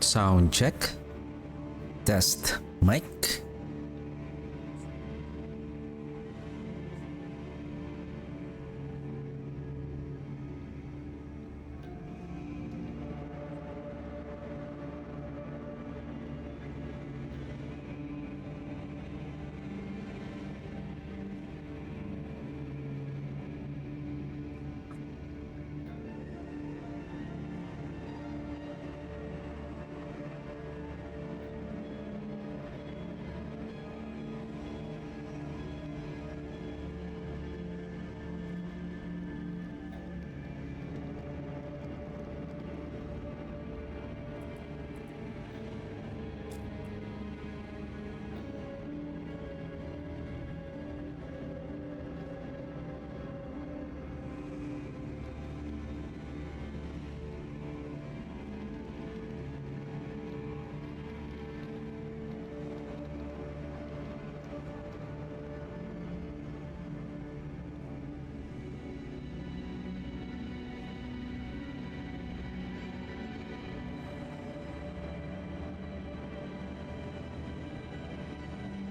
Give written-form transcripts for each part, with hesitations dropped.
Sound check. Test mic.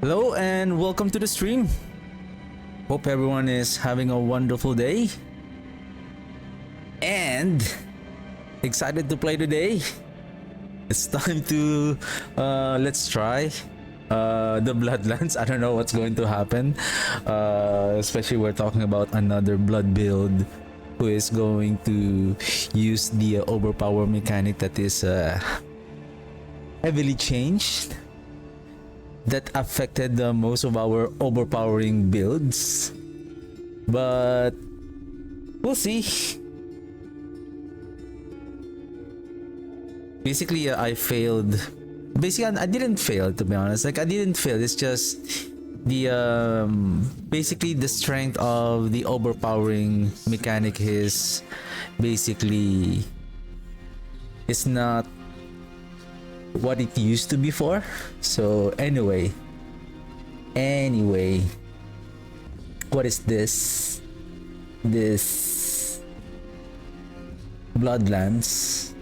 Hello and welcome to the stream. Hope everyone is having a wonderful day and excited to play today. It's time to let's try the Bloodlands. I don't know what's going to happen, especially we're talking about another blood build who is going to use the overpower mechanic that is heavily changed, that affected most of our overpowering builds, but we'll see. Basically, I failed. Basically, I didn't fail, to be honest. Like, I didn't fail. It's just the basically the strength of the overpowering mechanic is basically it's not what it used to be for. So anyway, what is this Bloodlands?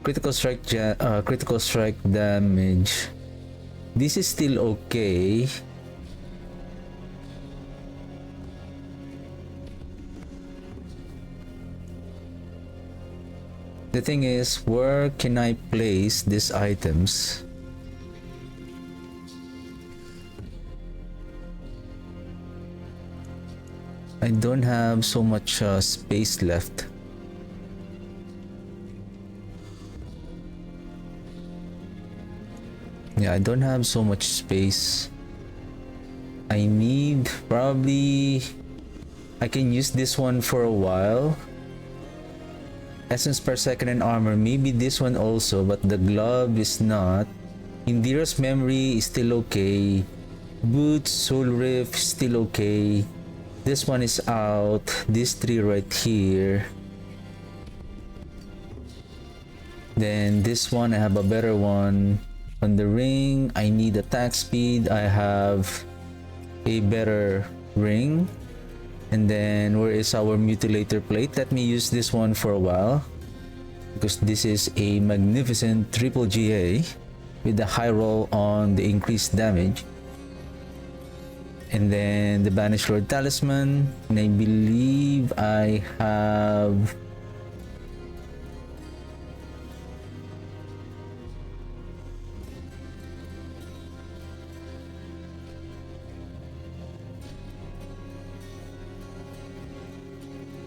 Critical strike damage. This is still okay. The thing is, where can I place these items? I don't have so much space left. Yeah, I don't have so much space. I need probably... I can use this one for a while. Essence per second and armor, maybe this one also, but the glove is not. Indira's memory is still okay. Boots, soul rift, still okay. This one is out. These three right here. Then this one, I have a better one. On the ring, I need attack speed. I have a better ring. And then where is our mutilator plate? Let me use this one for a while, because this is a magnificent triple GA with the high roll on the increased damage. And then the Banished Lord Talisman, and I believe I have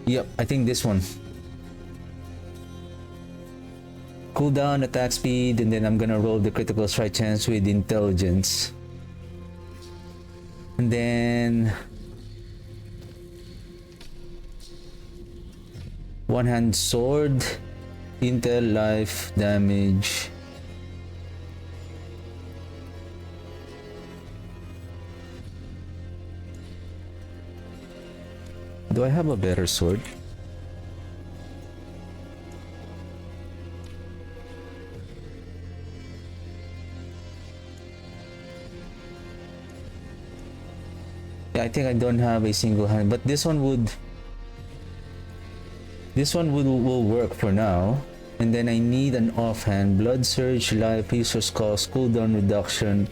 yep, I think this one. Cooldown, attack speed, and then I'm gonna roll the critical strike chance with intelligence. And then one hand sword, intel, life, damage. Do I have a better sword? Yeah, I think I don't have a single hand, but this one would will work for now. And then I need an offhand. Blood surge, life, resource cost, cooldown reduction.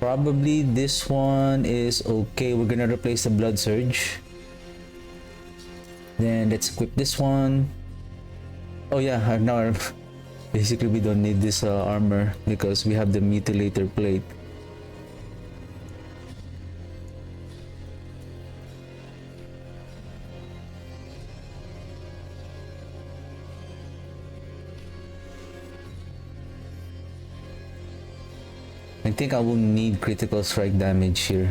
Probably this one is okay. We're gonna replace the blood surge. Then let's equip this one. Oh yeah, now basically we don't need this armor because we have the mutilator plate. I think I will need critical strike damage here.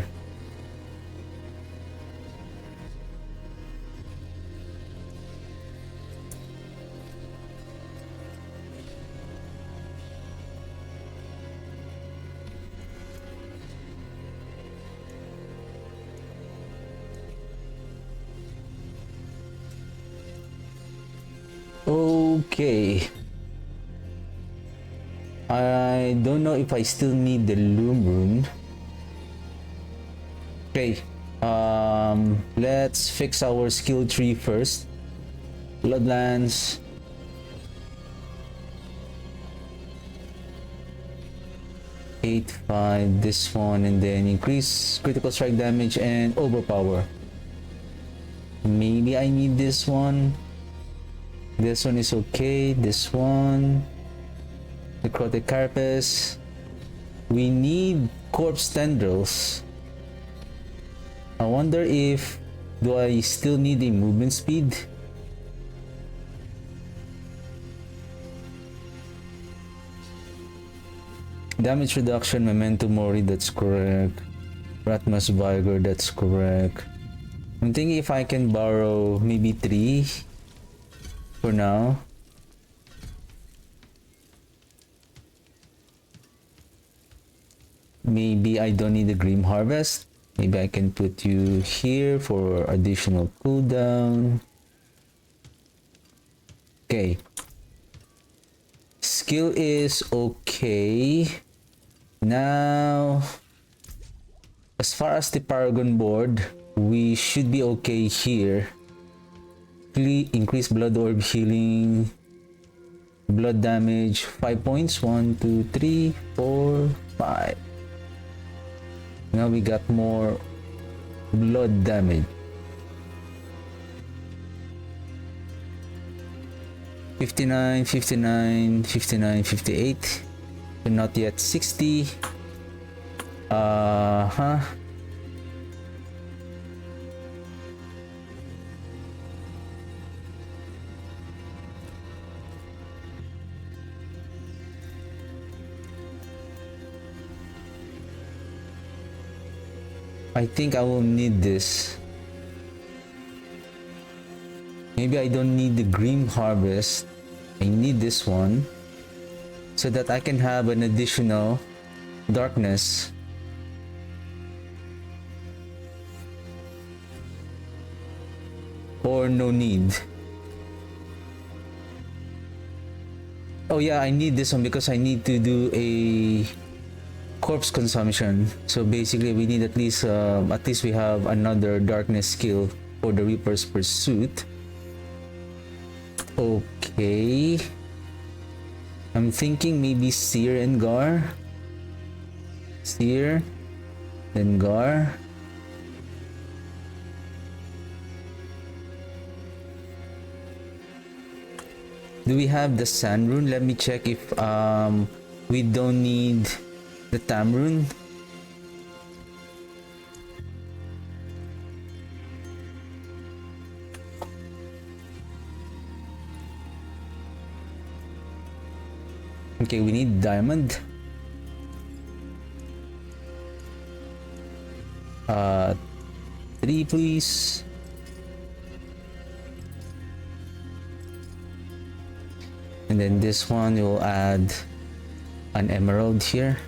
Okay. I don't know if I still need the Loom Rune. Okay. Let's fix our skill tree first. Bloodlands. Eight, 5, this one, and then increase critical strike damage and overpower. Maybe I need this one. This one is okay. This one. Necrotic carapace. We need corpse tendrils. I wonder if do I still need a movement speed? Damage reduction, memento mori, that's correct. Ratmas vigor, that's correct. I'm thinking if I can borrow maybe 3 for now. Maybe I don't need a Grim Harvest. Maybe I can put you here for additional cooldown. Okay. Skill is okay. Now, as far as the Paragon board, we should be okay here. Increase blood orb healing. Blood damage 5 points. 1, 2, 3, 4, 5. Now we got more blood damage. 59, 59, 59, 58. We're not yet 60. I think I will need this. Maybe I don't need the Grim Harvest. I need this one so that I can have an additional darkness. Or no need. Oh yeah, I need this one because I need to do a corpse consumption. So basically we need at least we have another darkness skill for the Reaper's Pursuit. Okay. I'm thinking maybe Seer and Gar. Seer, then Gar. Do we have the Sand Rune? Let me check if we don't need the Tam Rune. Okay, we need diamond. 3 please. And then this one will add an emerald here.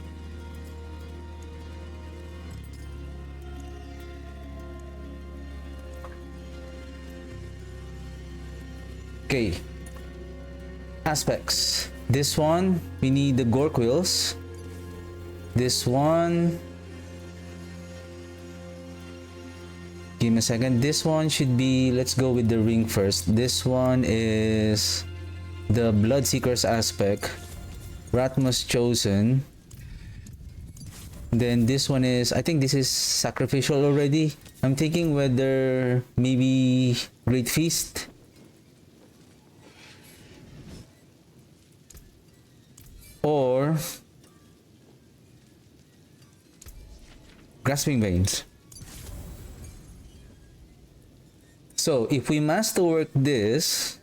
Okay. Aspects. This one, we need the Gorquils. This one, give me a second. This one should be, let's go with the ring first. This one is the Bloodseeker's aspect, Ratmus chosen. Then this one is, I think this is sacrificial already. I'm thinking whether maybe Great Feast. Or Grasping Veins. So if we masterwork this,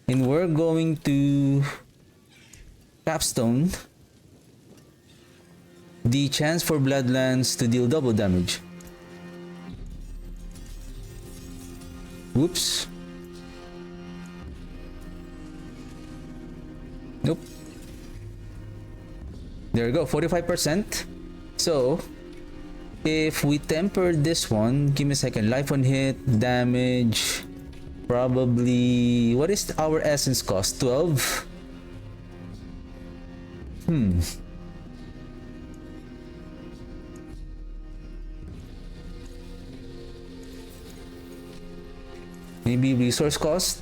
and we're going to Capstone, the chance for Bloodlands to deal double damage. Whoops. Nope. There we go, 45%. So if we temper this one, give me a second. Life on hit, damage, probably, what is our essence cost? 12? Maybe resource cost?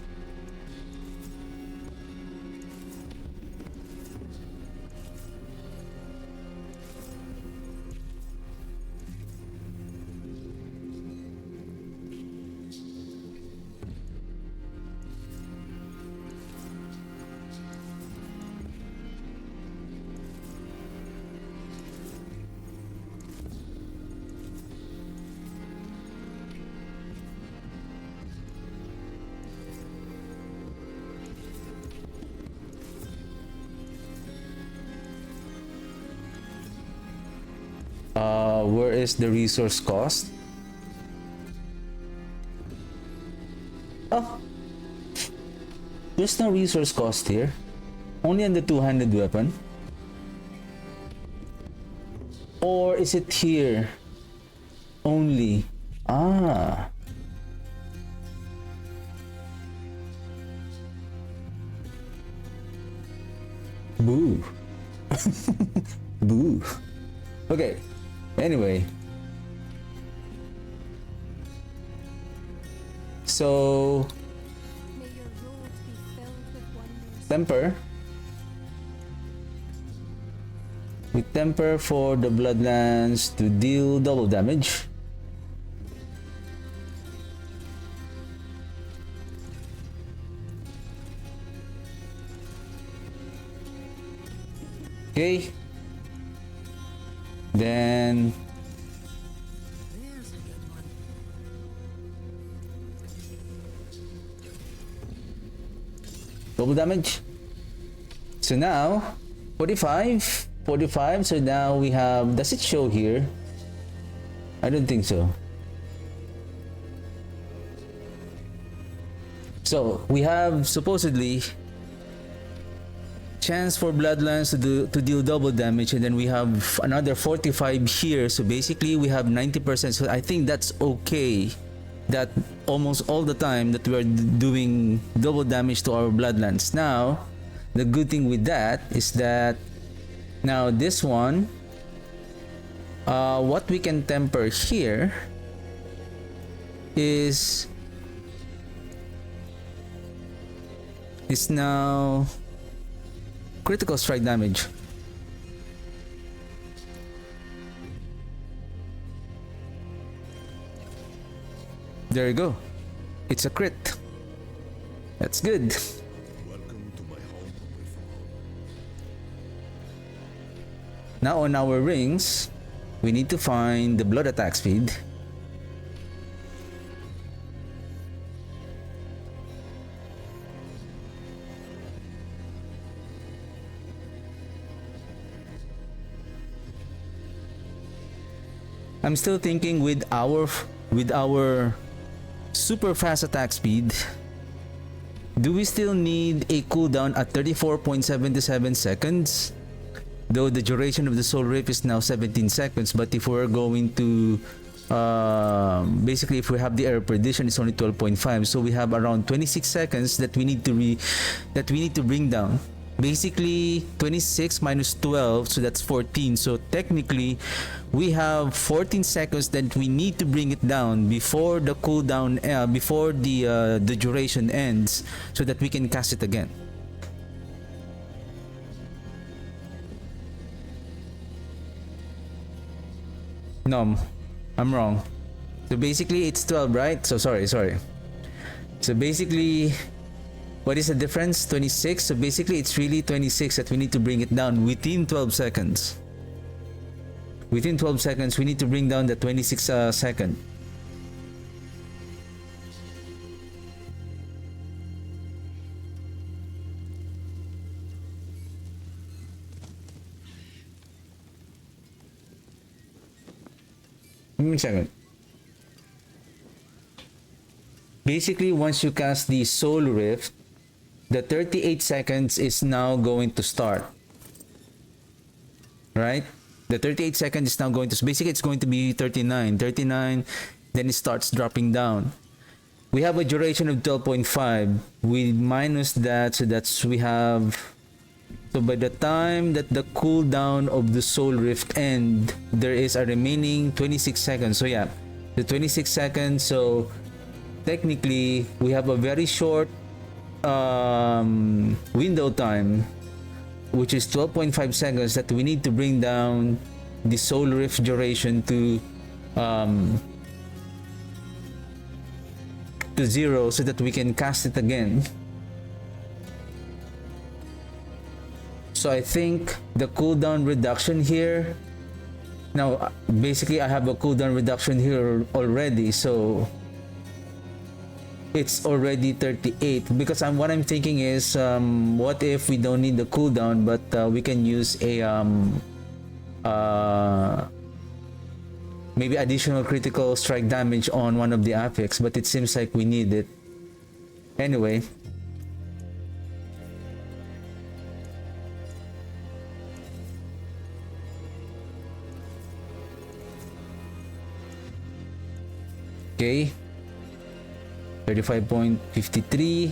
Where is the resource cost? Oh, there's no resource cost here. Only on the two-handed weapon. Or is it here? Only. Ah. Boo. Boo. Okay. Anyway. So temper. We temper for the Bloodlands to deal double damage. Okay. Then double damage. So now 45. So now we have, does it show here? I don't think so. So we have supposedly chance for Bloodlands to deal double damage, and then we have another 45 here. So basically we have 90%. So I think that's okay, that almost all the time that we're doing double damage to our Bloodlands. Now the good thing with that is that now this one, what we can temper here is now critical strike damage. There you go. It's a crit. That's good. Welcome to my home. Now on our rings, we need to find the blood attack speed. I'm still thinking with our super fast attack speed, do we still need a cooldown at 34.77 seconds? Though the duration of the soul rip is now 17 seconds, but if we're going to basically if we have the error prediction, it's only 12.5, so we have around 26 seconds that we need to bring down. basically 26 minus 12, so that's 14. So technically we have 14 seconds that we need to bring it down before the cooldown, before the duration ends, so that we can cast it again. No, I'm wrong. So basically it's 12, right? So sorry. So basically, what is the difference? 26. So basically it's really 26 that we need to bring it down within 12 seconds. Within 12 seconds, we need to bring down the 26 second. Give me a second. Basically, once you cast the Soul Rift, the 38 seconds is now going to start. Right? The 38 seconds is now going to... Basically, it's going to be 39. 39, then it starts dropping down. We have a duration of 12.5. We minus that, so that's... We have... So by the time that the cooldown of the Soul Rift end, there is a remaining 26 seconds. So yeah, the 26 seconds. So technically, we have a very short window time, which is 12.5 seconds, that we need to bring down the Soul Rift duration to 0, so that we can cast it again. So I think the cooldown reduction here, now basically I have a cooldown reduction here already, so it's already 38, because what I'm thinking is, what if we don't need the cooldown, but we can use a maybe additional critical strike damage on one of the affix, but it seems like we need it anyway. Okay, 35.53.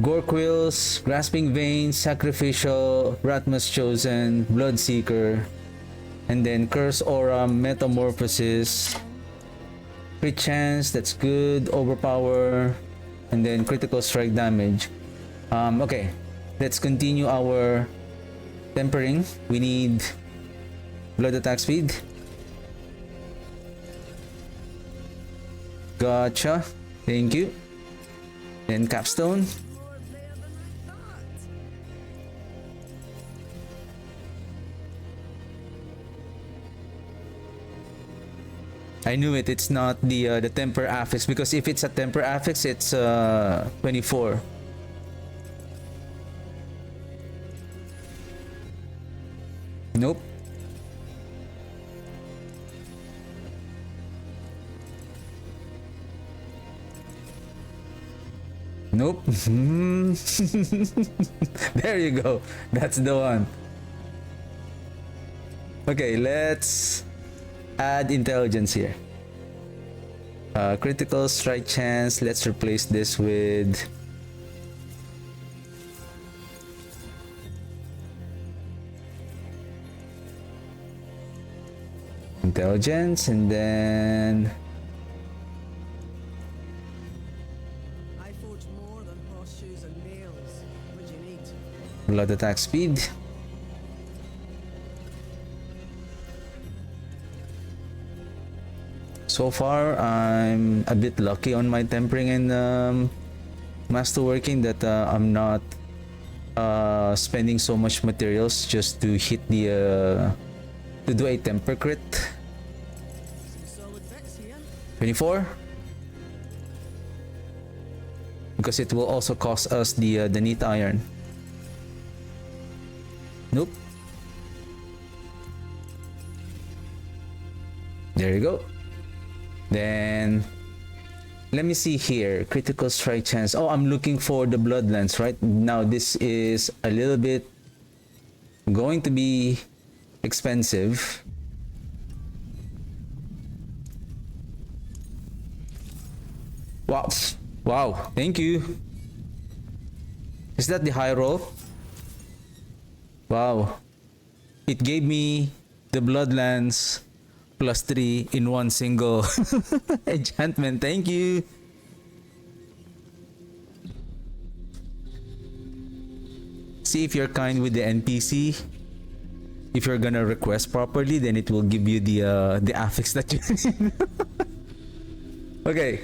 Gore Quills, Grasping Veins, Sacrificial, Ratmas Chosen, Bloodseeker, and then Curse Aura, Metamorphosis, Crit Chance, that's good, Overpower, and then Critical Strike Damage. Okay, let's continue our tempering. We need Blood Attack Speed. Gotcha, thank you. Then Capstone. I knew it. It's not the temper affix, because if it's a temper affix, it's 24. Nope. Nope. There you go. That's the one. Okay, let's add intelligence here. Critical strike chance. Let's replace this with intelligence, and then blood attack speed. So far, I'm a bit lucky on my tempering and masterworking that I'm not spending so much materials just to hit the to do a temper crit. 24, because it will also cost us the neat iron. Nope. There you go. Then let me see here. Critical strike chance. Oh, I'm looking for the bloodlands right now. This is a little bit going to be expensive. Wow. Wow. Thank you. Is that the high roll? Wow. It gave me the Bloodlands +3 in one single enchantment. Thank you. See if you're kind with the NPC. If you're gonna request properly, then it will give you the affix that you need. Okay.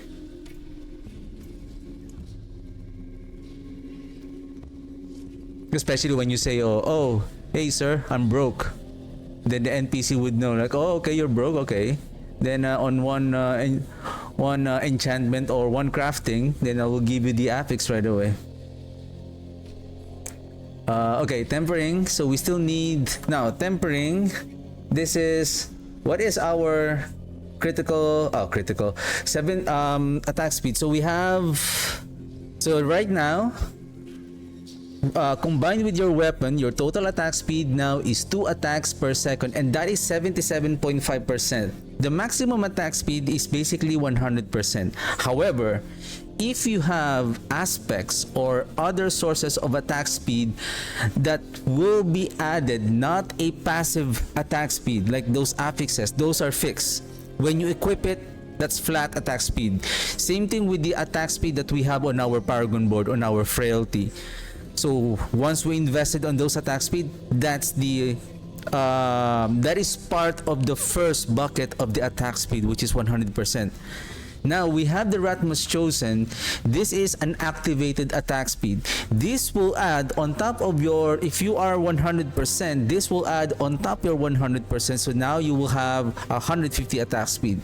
Especially when you say, oh, hey sir, I'm broke. Then the NPC would know, like, oh, okay, you're broke, okay. Then on one enchantment or one crafting, then I will give you the affix right away. Okay, tempering. So we still need now tempering. This is what is our critical? Oh, critical 7 attack speed. So we have. So right now, combined with your weapon, your total attack speed now is 2 attacks per second, and that is 77.5%. The maximum attack speed is basically 100%. However, if you have aspects or other sources of attack speed that will be added, not a passive attack speed like those affixes, those are fixed. When you equip it, that's flat attack speed. Same thing with the attack speed that we have on our Paragon board, on our Frailty. So once we invested on those attack speed, that's the that is part of the first bucket of the attack speed, which is 100%. Now we have the Ratmus Chosen. This is an activated attack speed. This will add on top of your, if you are 100%, this will add on top your 100%. So now you will have 150 attack speed.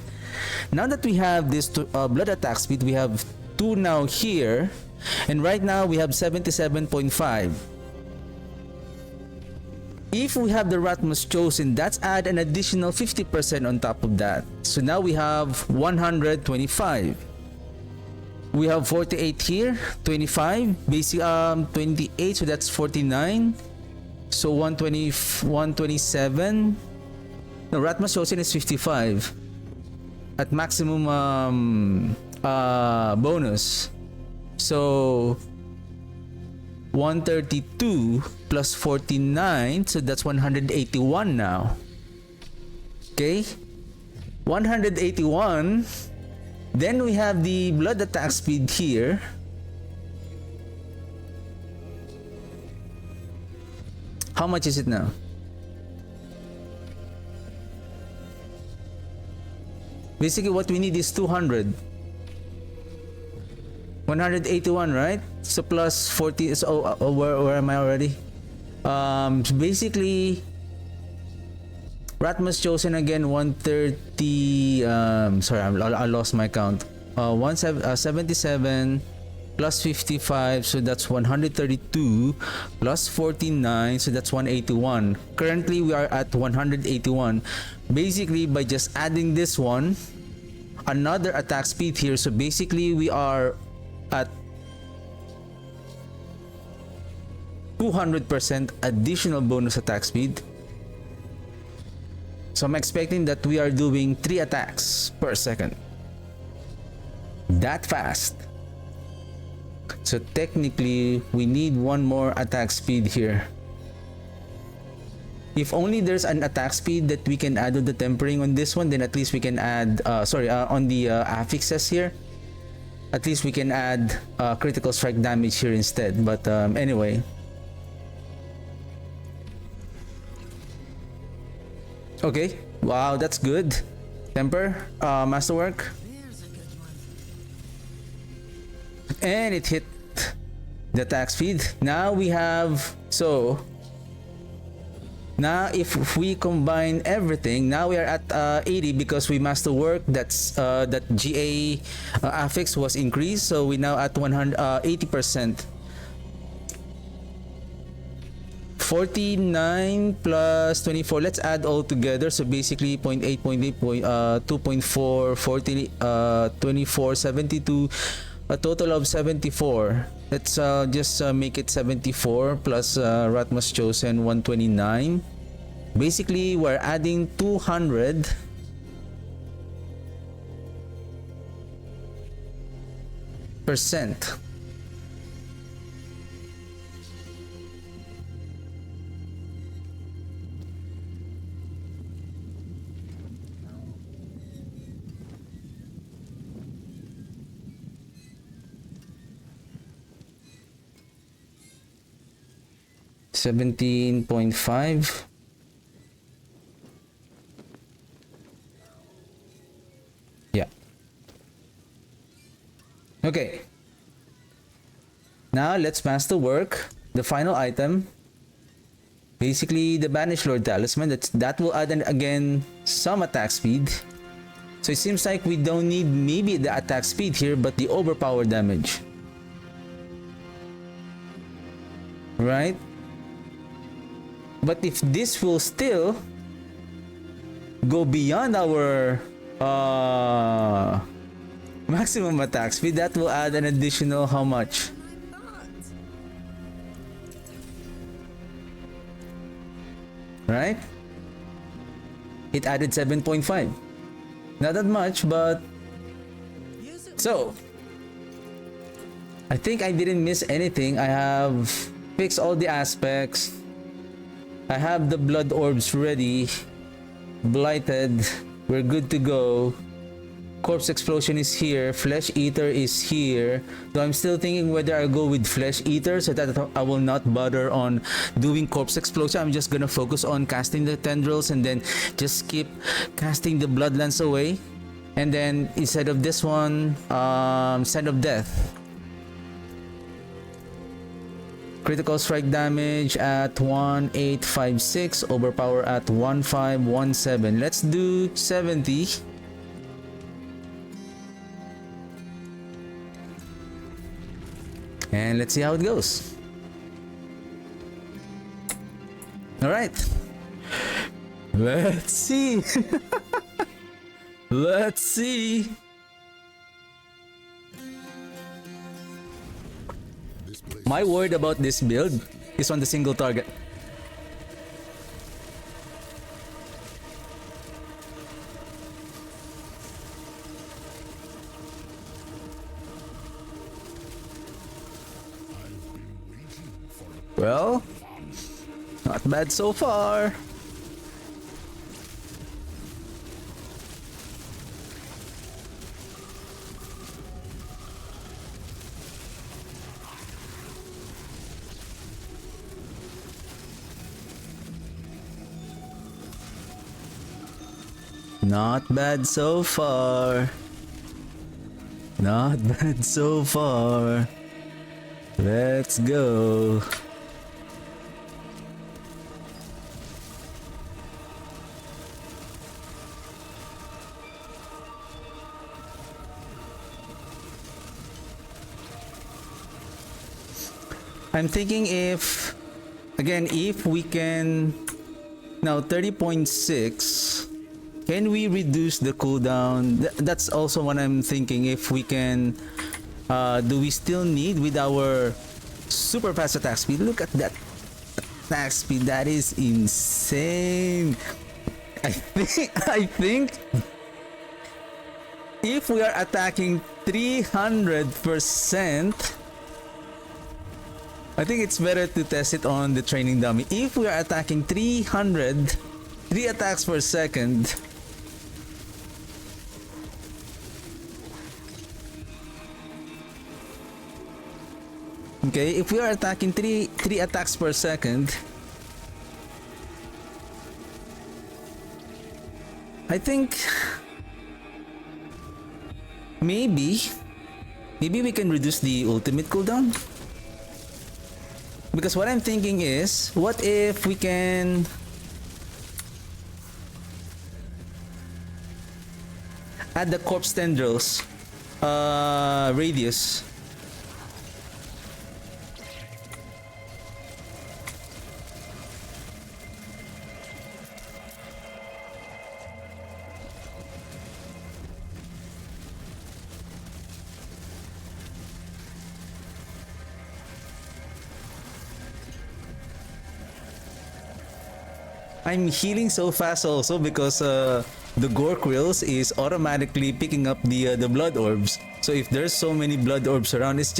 Now that we have this blood attack speed, we have 2 now here. And right now we have 77.5. If we have the Ratmus Chosen, that's add an additional 50% on top of that. So now we have 125. We have 48 here, 25, basic 28, so that's 49. So 120, 127. No, Ratmus Chosen is 55 at maximum bonus. So 132 plus 49, so that's 181 now. Okay, 181. Then we have the blood attack speed here. How much is it now? Basically what we need is 200. 181, right? So plus 40. So where am I already? Basically, Ratmus Chosen again 130. Sorry, I lost my count. 77 plus 55, so that's 132 plus 49, so that's 181. Currently, we are at 181. Basically, by just adding this one, another attack speed here. So basically, we are at 200% additional bonus attack speed. So I'm expecting that we are doing 3 attacks per second. That fast. So technically we need one more attack speed here. If only there's an attack speed that we can add to the tempering on this one, then at least we can add on the affixes here. At least we can add critical strike damage here instead. But anyway. Okay. Wow, that's good. Temper, masterwork. And it hit the attack speed. Now we have, so now if we combine everything, now we are at 80 because we masterwork. That's that GA affix was increased, so we now at 80%. 49 plus 24, let's add all together. So basically 0.8, 2.4, 40, 24, 72, a total of 74. Let's just make it 74 plus Ratmus Chosen 129. Basically we're adding 200 %. 17.5. Yeah. Okay. Now let's master work. The final item. Basically the Banished Lord Talisman. That will add again some attack speed. So it seems like we don't need maybe the attack speed here, but the overpowered damage. Right? But if this will still go beyond our maximum attack speed, that will add an additional how much? Right? It added 7.5. Not that much, but so I think I didn't miss anything. I have fixed all the aspects. I have the blood orbs ready. Blighted. We're good to go. Corpse Explosion is here. Flesh Eater is here. Though I'm still thinking whether I'll go with Flesh Eater so that I will not bother on doing Corpse Explosion. I'm just gonna focus on casting the tendrils and then just keep casting the Bloodlands away. And then instead of this one, Send of Death. Critical strike damage at 1856. Overpower at 1517. Let's do 70. And let's see how it goes. All right. Let's see. Let's see. My word about this build is on the single target. Well, not bad so far. Not bad so far. Not bad so far. Let's go. I'm thinking if we can now 30.6, can we reduce the cooldown? That's also what I'm thinking. If we can, do we still need with our super fast attack speed? Look at that attack speed. That is insane. I think if we are attacking 300%, I think it's better to test it on the training dummy. If we are attacking 3 attacks per second, okay, if we are attacking three attacks per second, I think maybe we can reduce the ultimate cooldown. Because what I'm thinking is, what if we can add the corpse tendrils radius? I'm healing so fast also because the gore quills is automatically picking up the blood orbs. So if there's so many blood orbs around, it's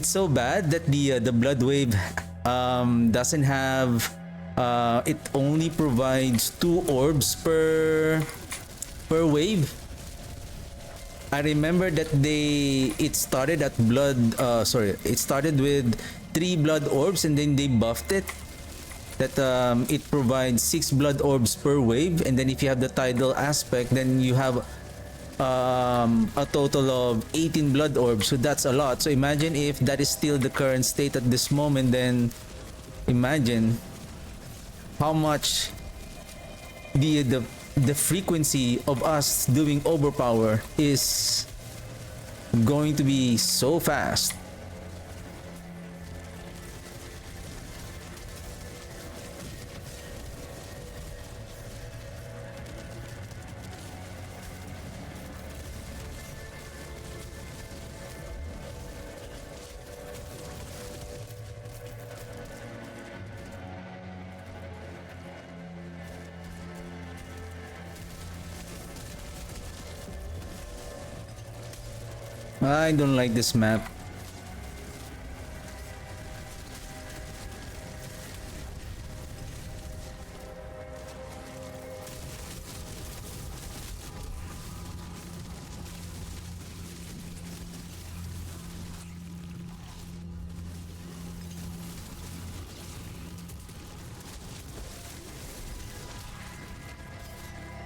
so bad that the blood wave doesn't have it only provides 2 orbs per wave. I remember that it started with 3 blood orbs and then they buffed it. that it provides 6 blood orbs per wave, and then if you have the tidal aspect, then you have a total of 18 blood orbs. So that's a lot. So imagine if that is still the current state at this moment, then imagine how much the frequency of us doing overpower is going to be so fast. I don't like this map.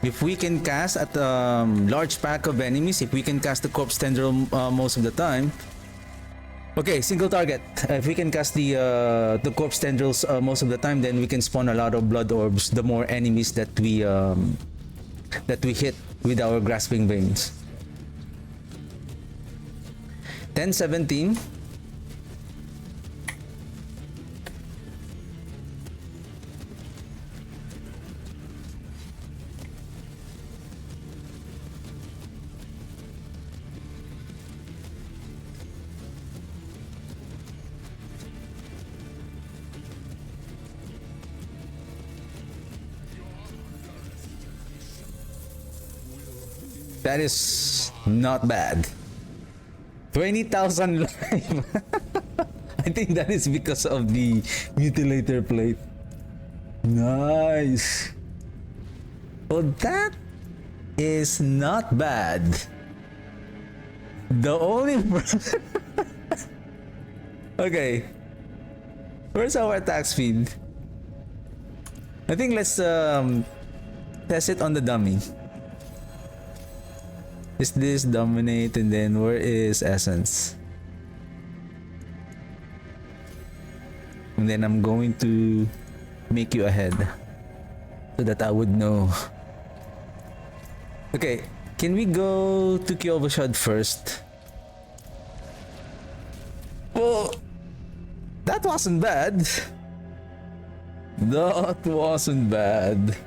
If we can cast at a large pack of enemies, if we can cast the corpse tendril most of the time. Okay, single target. If we can cast the corpse tendrils most of the time, then we can spawn a lot of blood orbs. The more enemies that we hit with our grasping veins. 10-17. That is not bad. 20,000 life. I think that is because of the mutilator plate. Nice. Well, that is not bad. The only okay. Where's our attack speed? I think let's test it on the dummy. Is this dominate, and then where is essence? And then I'm going to make you ahead so that I would know. Okay, can we go to Kyovashad first? Well, that wasn't bad. That wasn't bad.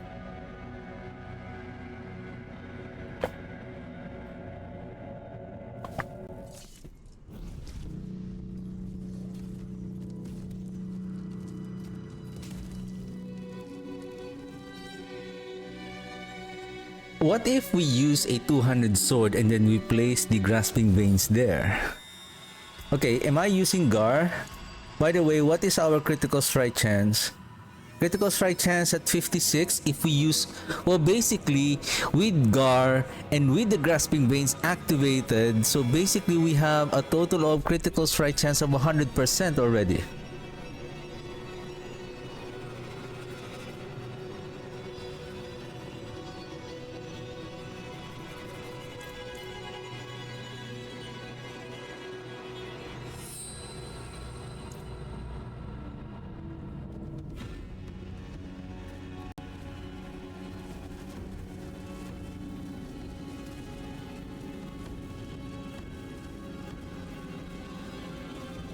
What if we use a 200 sword and then we place the grasping veins there? Okay, am I using Gar? By the way, what is our critical strike chance? Critical strike chance at 56 if we use, well, basically with Gar and with the grasping veins activated, so basically we have a total of critical strike chance of 100% already.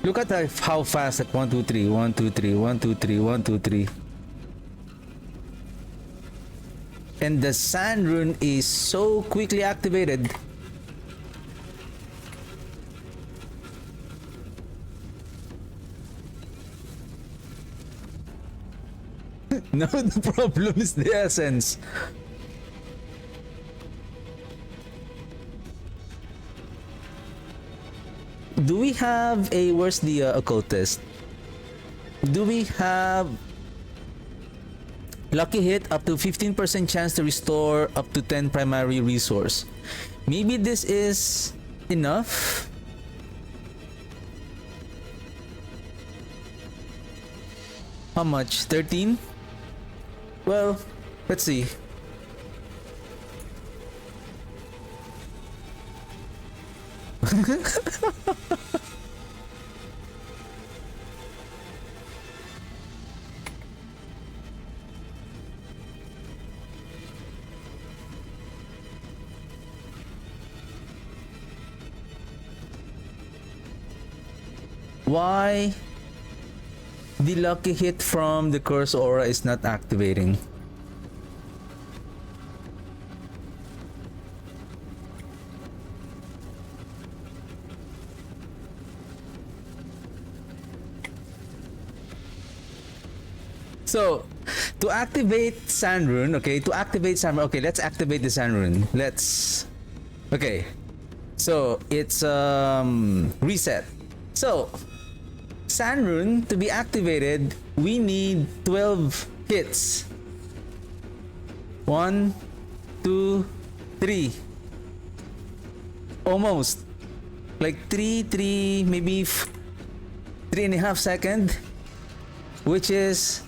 Look at how fast at 1, 2, 3, 1, 2, 3, 1, 2, 3, 1, 2, 3. And the sand rune is so quickly activated. No, the problem is the essence. Do we have a, where's the occultist? Do we have lucky hit up to 15% chance to restore up to 10 primary resource? Maybe this is enough. How much? 13? Well, let's see. Why the lucky hit from the curse aura is not activating? So, to activate Sand Rune, okay, okay, let's activate the Sand Rune. Okay, so it's reset. So, Sand Rune to be activated, we need 12 hits. 1, 2, 3. Almost. Like 3, maybe 3.5 seconds. Which is,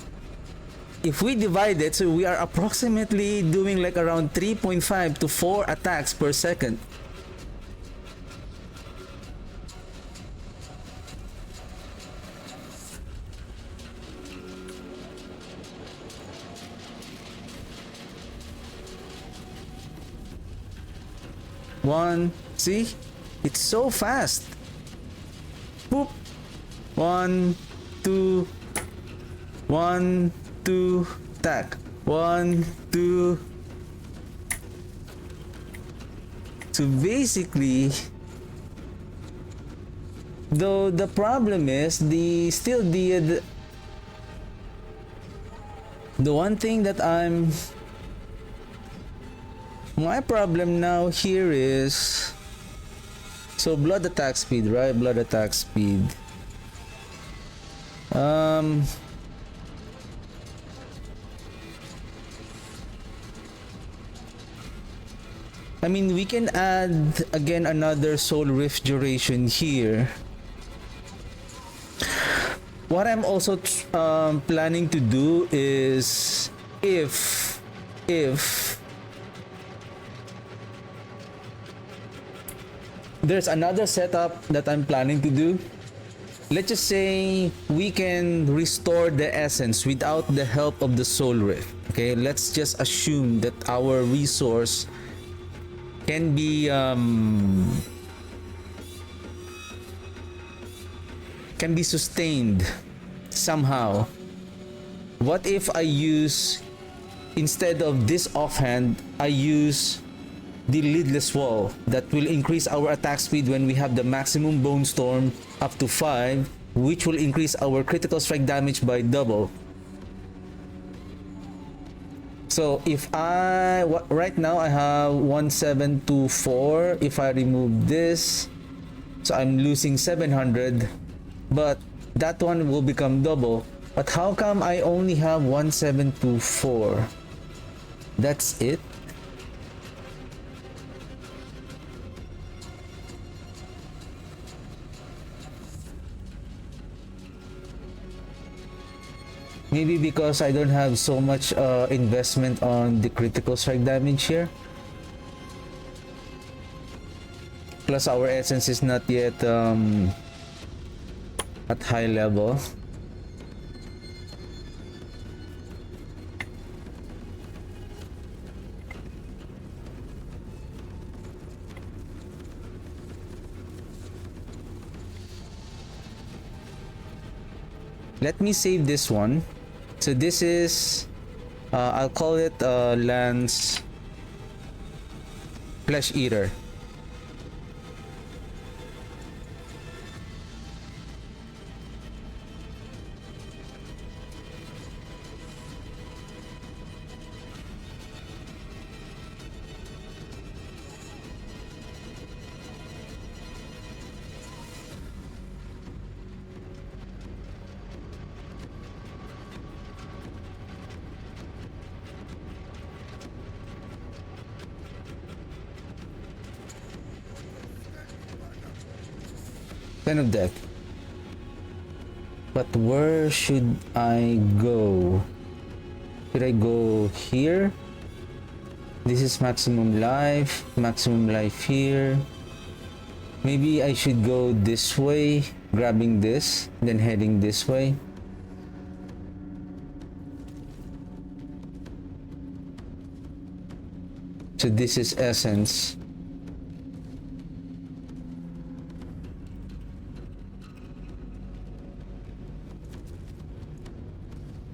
if we divide it, so we are approximately doing like around 3.5 to 4 attacks per second. One, see? It's so fast. Boop. 1, 2, 1, 2, attack. 1, 2. So basically, though the problem is the one thing that my problem now here is, so blood attack speed, right? Blood attack speed. I mean, we can add again another soul rift duration here. What I'm also planning to do is, if there's another setup that I'm planning to do, let's just say we can restore the essence without the help of the soul rift. Okay, let's just assume that our resource can be sustained somehow. What if I use, instead of this offhand, I use the lidless wall that will increase our attack speed when we have the maximum bone storm up to 5, which will increase our critical strike damage by double. So if right now I have 1724, if I remove this, so I'm losing 700, but that one will become double. But how come I only have 1724? That's it? Maybe because I don't have so much investment on the critical strike damage here. Plus our essence is not yet at high level. Let me save this one. So this is, I'll call it Lance Flesh Eater. Pen of Death. But where should I go? Should I go here? This is maximum life here. Maybe I should go this way, grabbing this, then heading this way. So this is essence.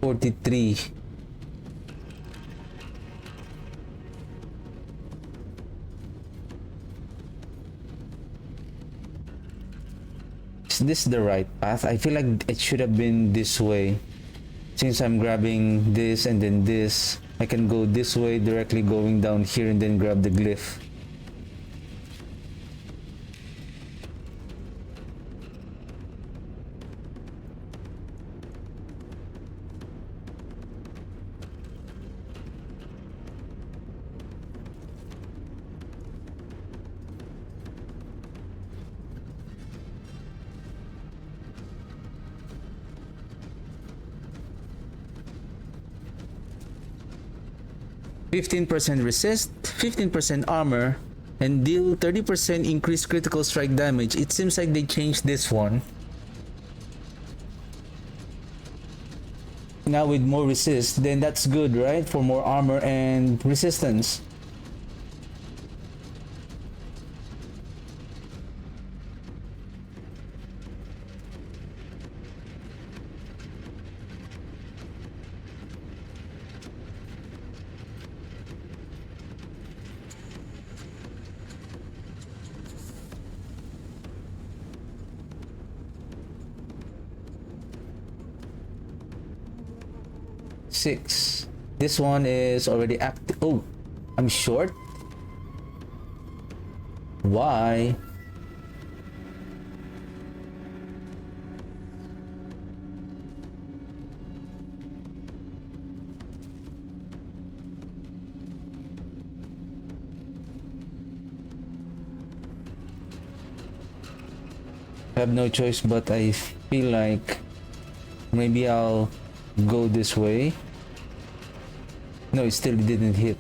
$43. Is this the right path? I feel like it should have been this way. Since I'm grabbing this and then this, I can go this way, directly going down here and then grab the glyph. %15% resist, 15% armor, and deal 30% increased critical strike damage. It seems like they changed this one. Now with more resist, then that's good, right? For more armor and resistance. Six. This one is already active. Oh, I'm short. Why? I have no choice, but I feel like maybe I'll go this way. No, it still didn't hit.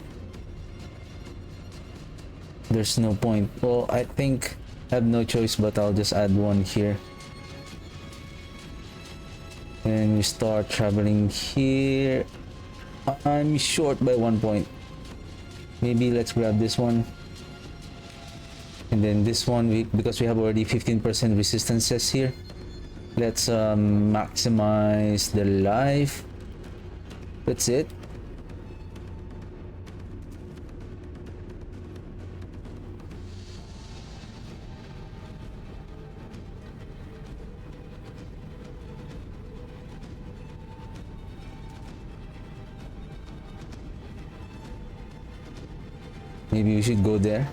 There's no point. Well, I think I have no choice, but I'll just add one here. And we start traveling here. I'm short by 1 point. Maybe let's grab this one. And then this one, because we have already 15% resistances here. Let's maximize the life. That's it. Maybe we should go there.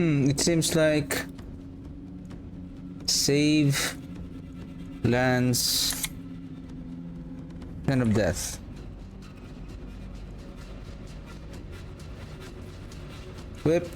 It seems like save lands Hand of Death. Whip.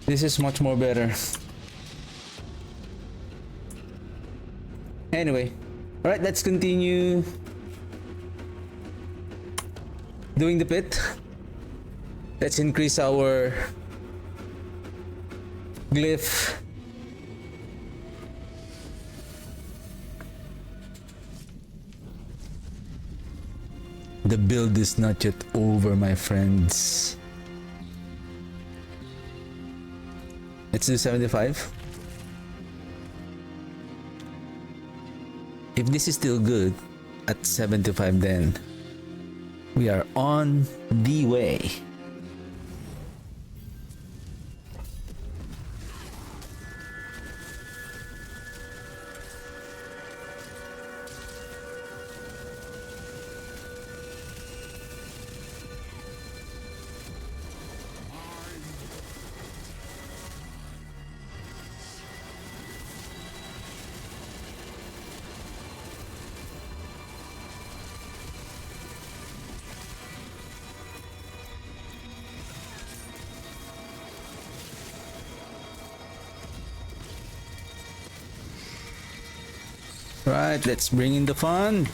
This is much more better. Anyway, alright, let's continue. doing the pit. Let's increase our glyph. The build is not yet over, my friends. Let's do 75. If this is still good at 75, then we are on the way. Right, let's bring in the fun.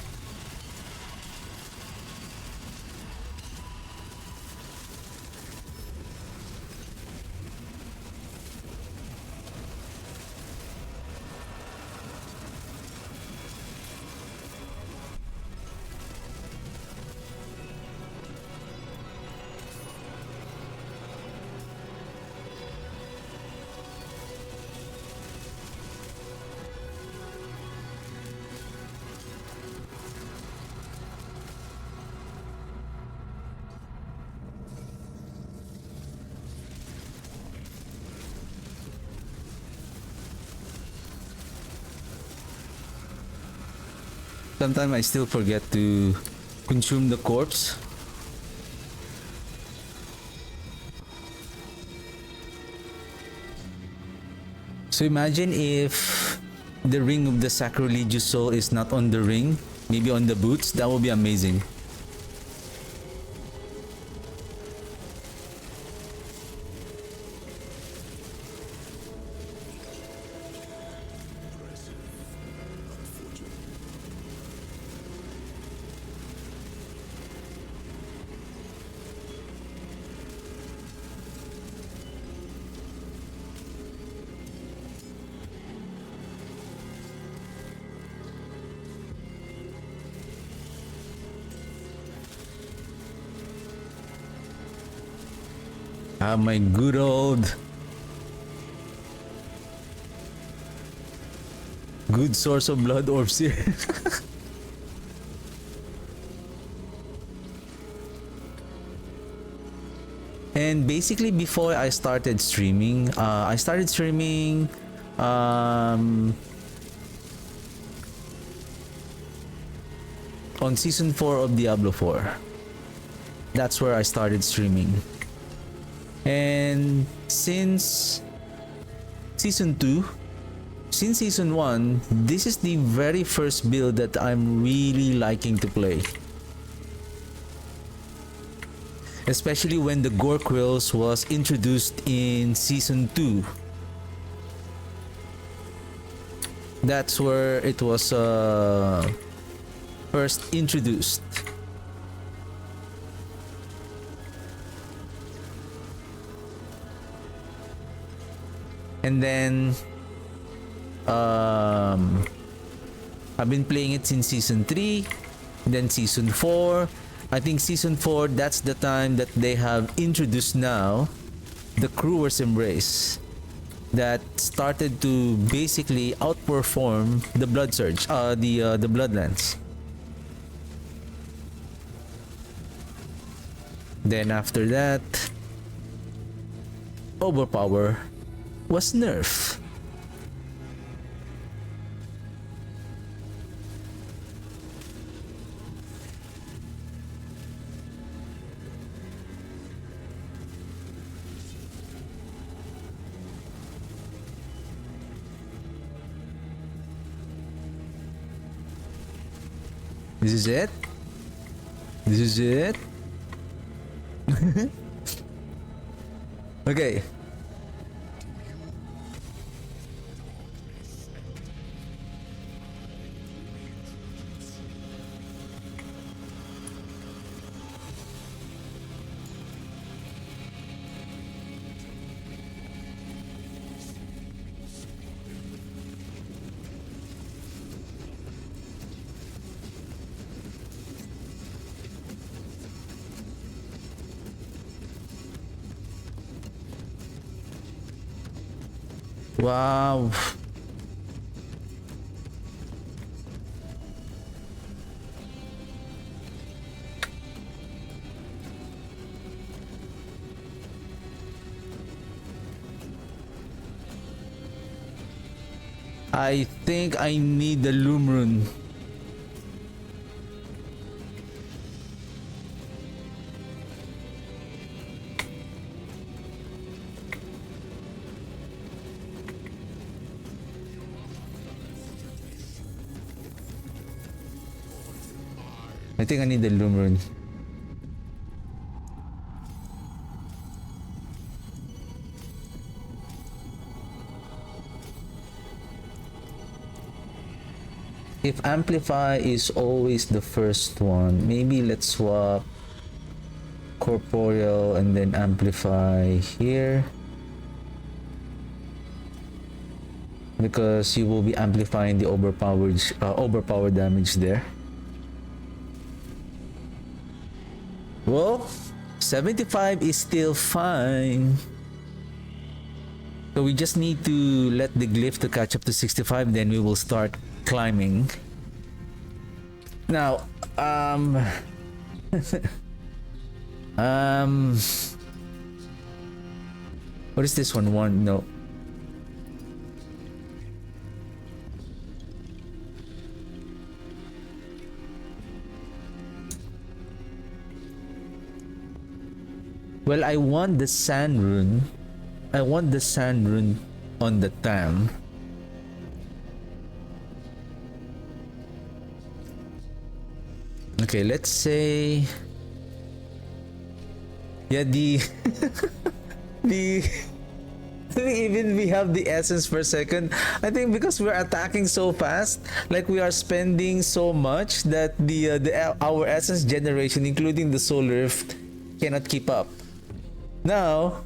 Sometimes I still forget to consume the corpse. So imagine if the ring of the sacrilegious soul is not on the ring, maybe on the boots. That would be amazing. My good old good source of blood orbs here. And basically before I started streaming, on season 4 of Diablo 4. That's where I started streaming. And since season 1, this is the very first build that I'm really liking to play. Especially when the Gore Quills was introduced in season 2. That's where it was first introduced. And then I've been playing it since season 3, then season 4. I think season 4, that's the time that they have introduced now the Crewers Embrace, that started to basically outperform the Blood Surge, the Bloodlands. Then after that, Overpower was nerfed. This is it? This is it? Okay. Wow. I think I need the Lumrun. I think I need the Lumrun. If Amplify is always the first one, maybe let's swap Corporeal and then Amplify here. Because you will be amplifying the overpowered damage there. Well, 75 is still fine. So we just need to let the glyph to catch up to 65, then we will start climbing. Now, what is this one? No. Well, I want the sand rune. I want the sand rune on the Tam. Okay, let's say... Yeah, the... Even we have the essence per second. I think because we're attacking so fast, like we are spending so much that our essence generation, including the soul rift, cannot keep up. Now,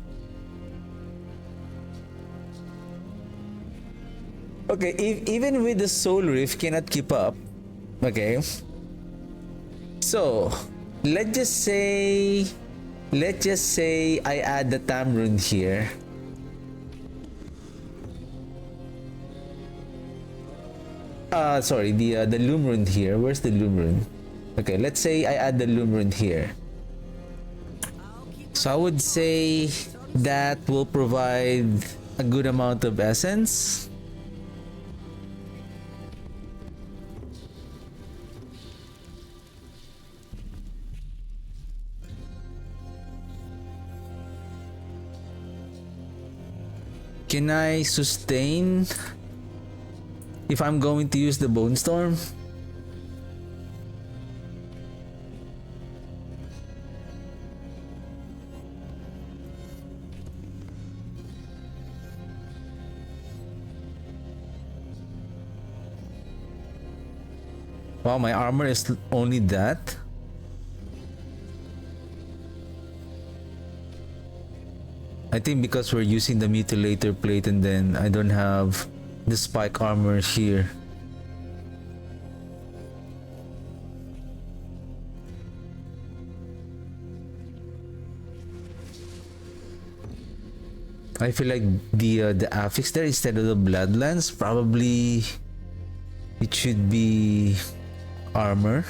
okay, even with the soul rift cannot keep up. Okay, so let's just say I add the Tam rune here. Sorry, the Loom rune here. Where's the Loom rune? Okay, let's say I add the Loom rune here. So I would say that will provide a good amount of essence. Can I sustain if I'm going to use the Bone Storm? Wow, my armor is only that. I think because we're using the Mutilator plate and then I don't have the spike armor here. I feel like the affix there instead of the Bloodlands, probably it should be armor.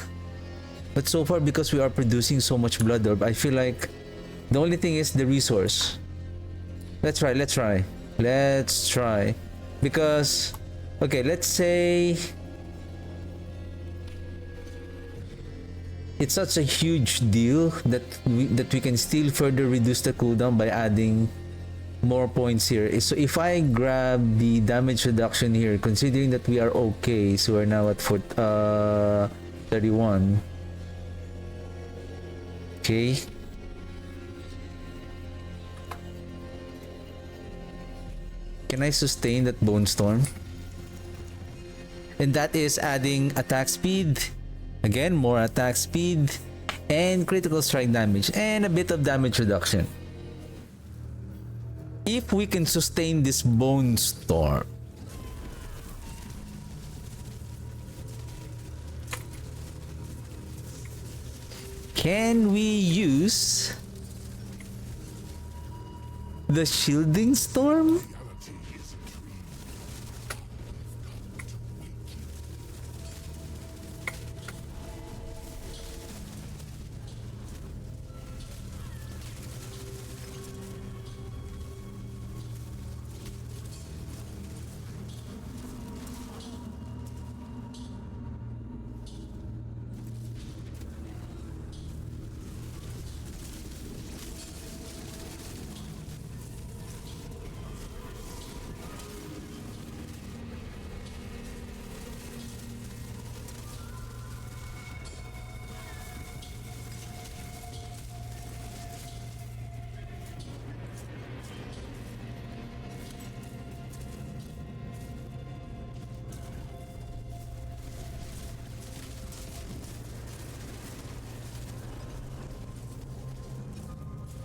But so far, because we are producing so much blood orb, I feel like the only thing is the resource. Let's try. Because, okay, let's say it's such a huge deal that we can still further reduce the cooldown by adding more points here. So if I grab the damage reduction here, considering that we are okay, so we're now at 31. Okay. Can I sustain that Bone Storm? And that is adding attack speed. Again, more attack speed and critical strike damage and a bit of damage reduction. If we can sustain this Bone Storm, can we use the Shielding Storm?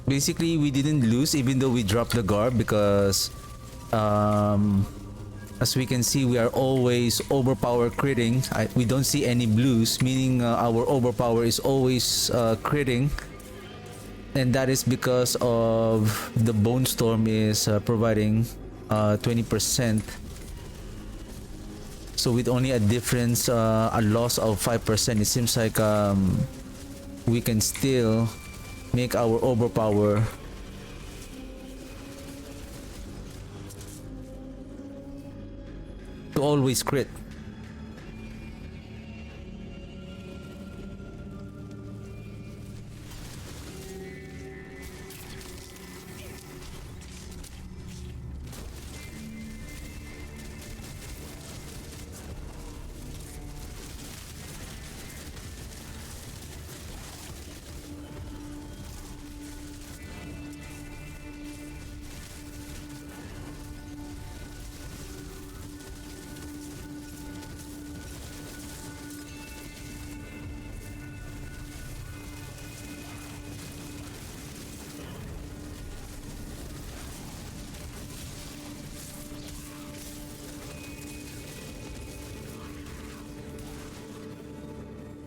Basically, we didn't lose even though we dropped the garb because as we can see, we are always overpower critting. We don't see any blues, meaning our overpower is always critting. And that is because of the Bone Storm is providing 20%. So with only a difference, a loss of 5%, it seems like we can still make our overpower to always crit.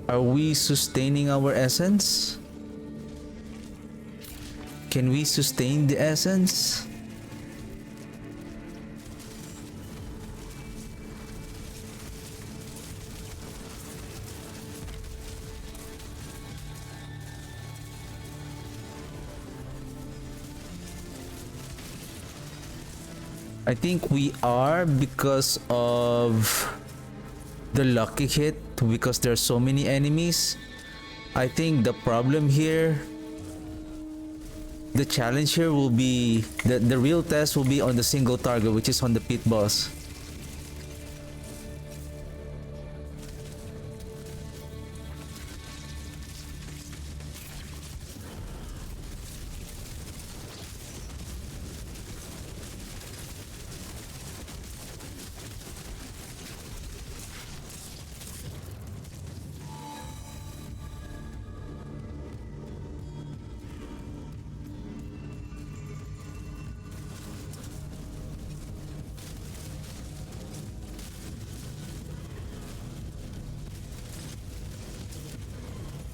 Are we sustaining our essence? Can we sustain the essence? I think we are because of the lucky hit, because there's so many enemies. I think the problem here, the challenge here will be, the real test will be on the single target, which is on the pit boss.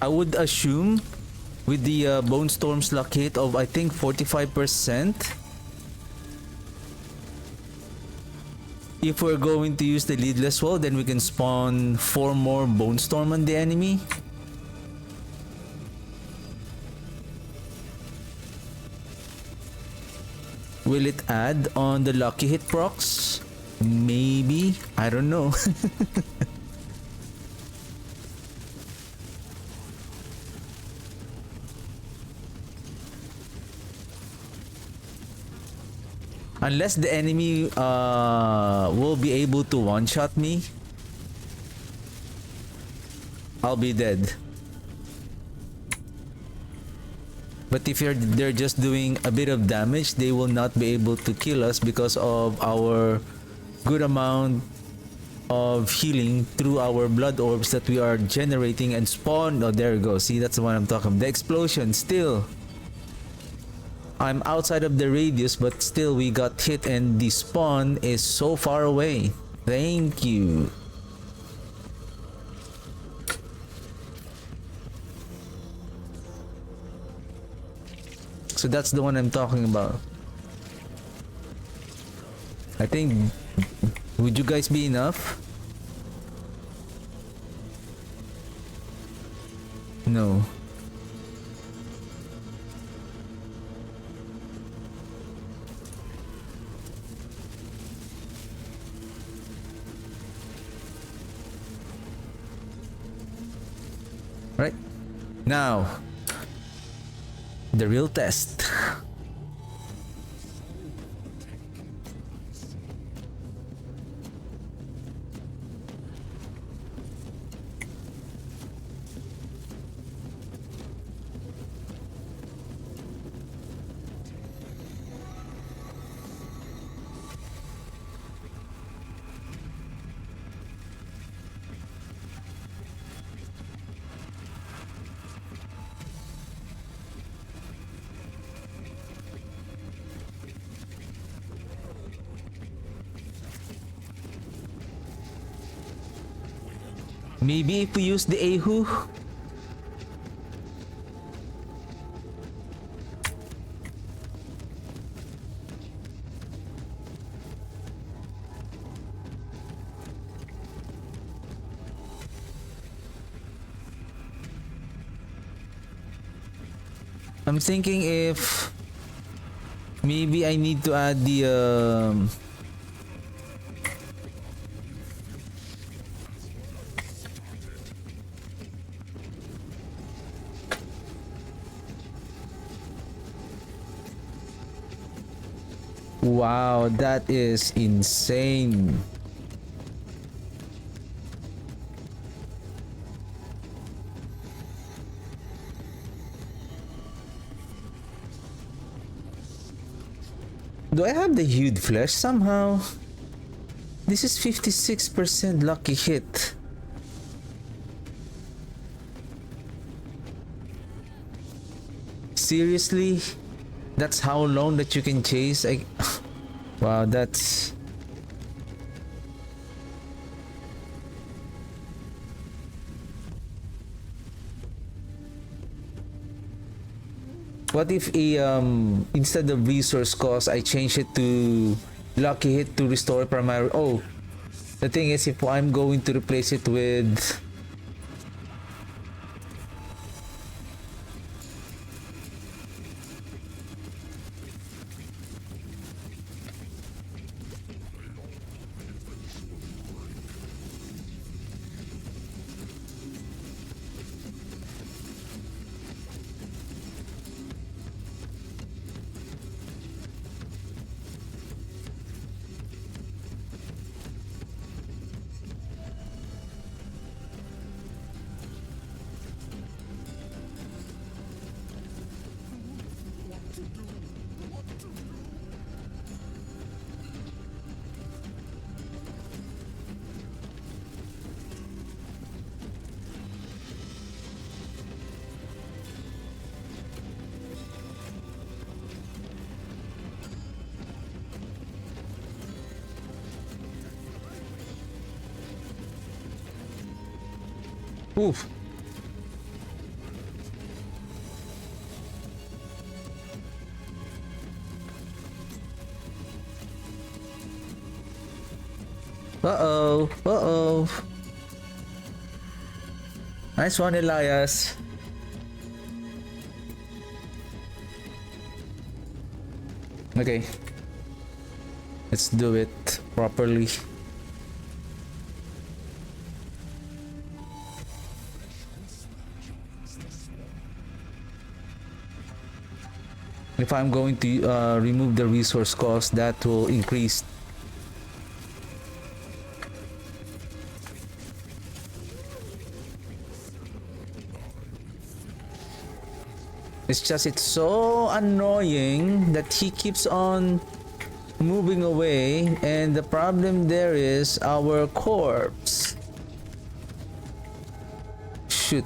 I would assume with the Bone Storm's luck hit of I think 45%, if we're going to use the leadless wall, then we can spawn 4 more Bone Storm on the enemy. Will it add on the lucky hit procs? Maybe, I don't know. Unless the enemy will be able to one-shot me, I'll be dead. But if they're just doing a bit of damage, they will not be able to kill us because of our good amount of healing through our blood orbs that we are generating and spawn. Oh, there we go. See, that's the one I'm talking about. The explosion still. I'm outside of the radius, but still we got hit and the spawn is so far away. Thank you. So that's the one I'm talking about. I think, would you guys be enough? No. Right now, the real test. Maybe if we use the Ahu. I'm thinking if maybe I need to add the wow, that is insane. Do I have the hued flesh somehow? This is 56% lucky hit. Seriously? That's how long that you can chase? Wow, that's... What if instead of resource cost, I change it to lucky hit to restore primary? Oh, the thing is, if I'm going to replace it with... Oof. Uh-oh. Uh-oh. Nice one, Elias. Okay. Let's do it properly. If I'm going to remove the resource cost, that will increase. It's just, it's so annoying that he keeps on moving away, and the problem there is our corpse. Shoot.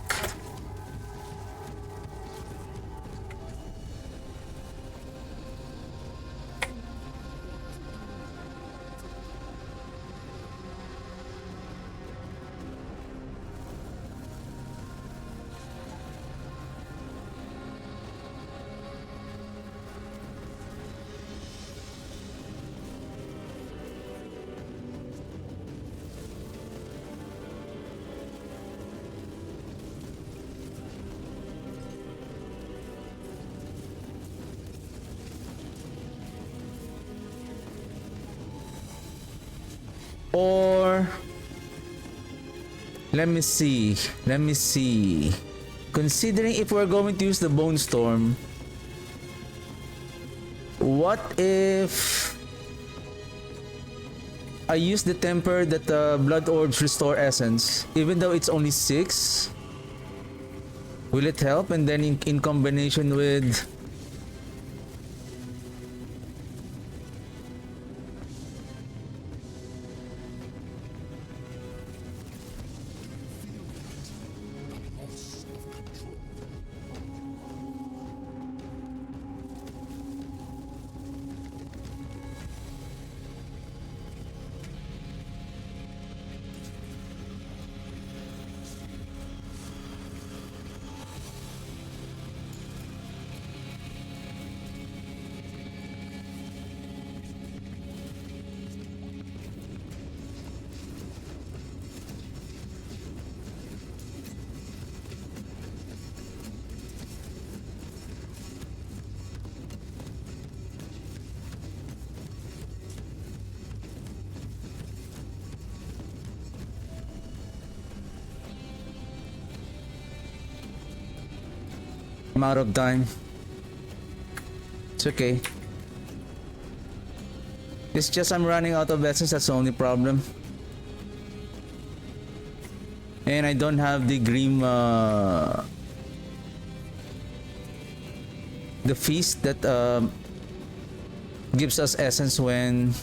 Or let me see. Considering if we're going to use the Bone Storm, what if I use the temper that the Blood Orbs restore essence, even though it's only 6? Will it help? And then in combination with... I'm out of time. It's okay. It's just I'm running out of essence, that's the only problem. And I don't have the Grim the feast that gives us essence when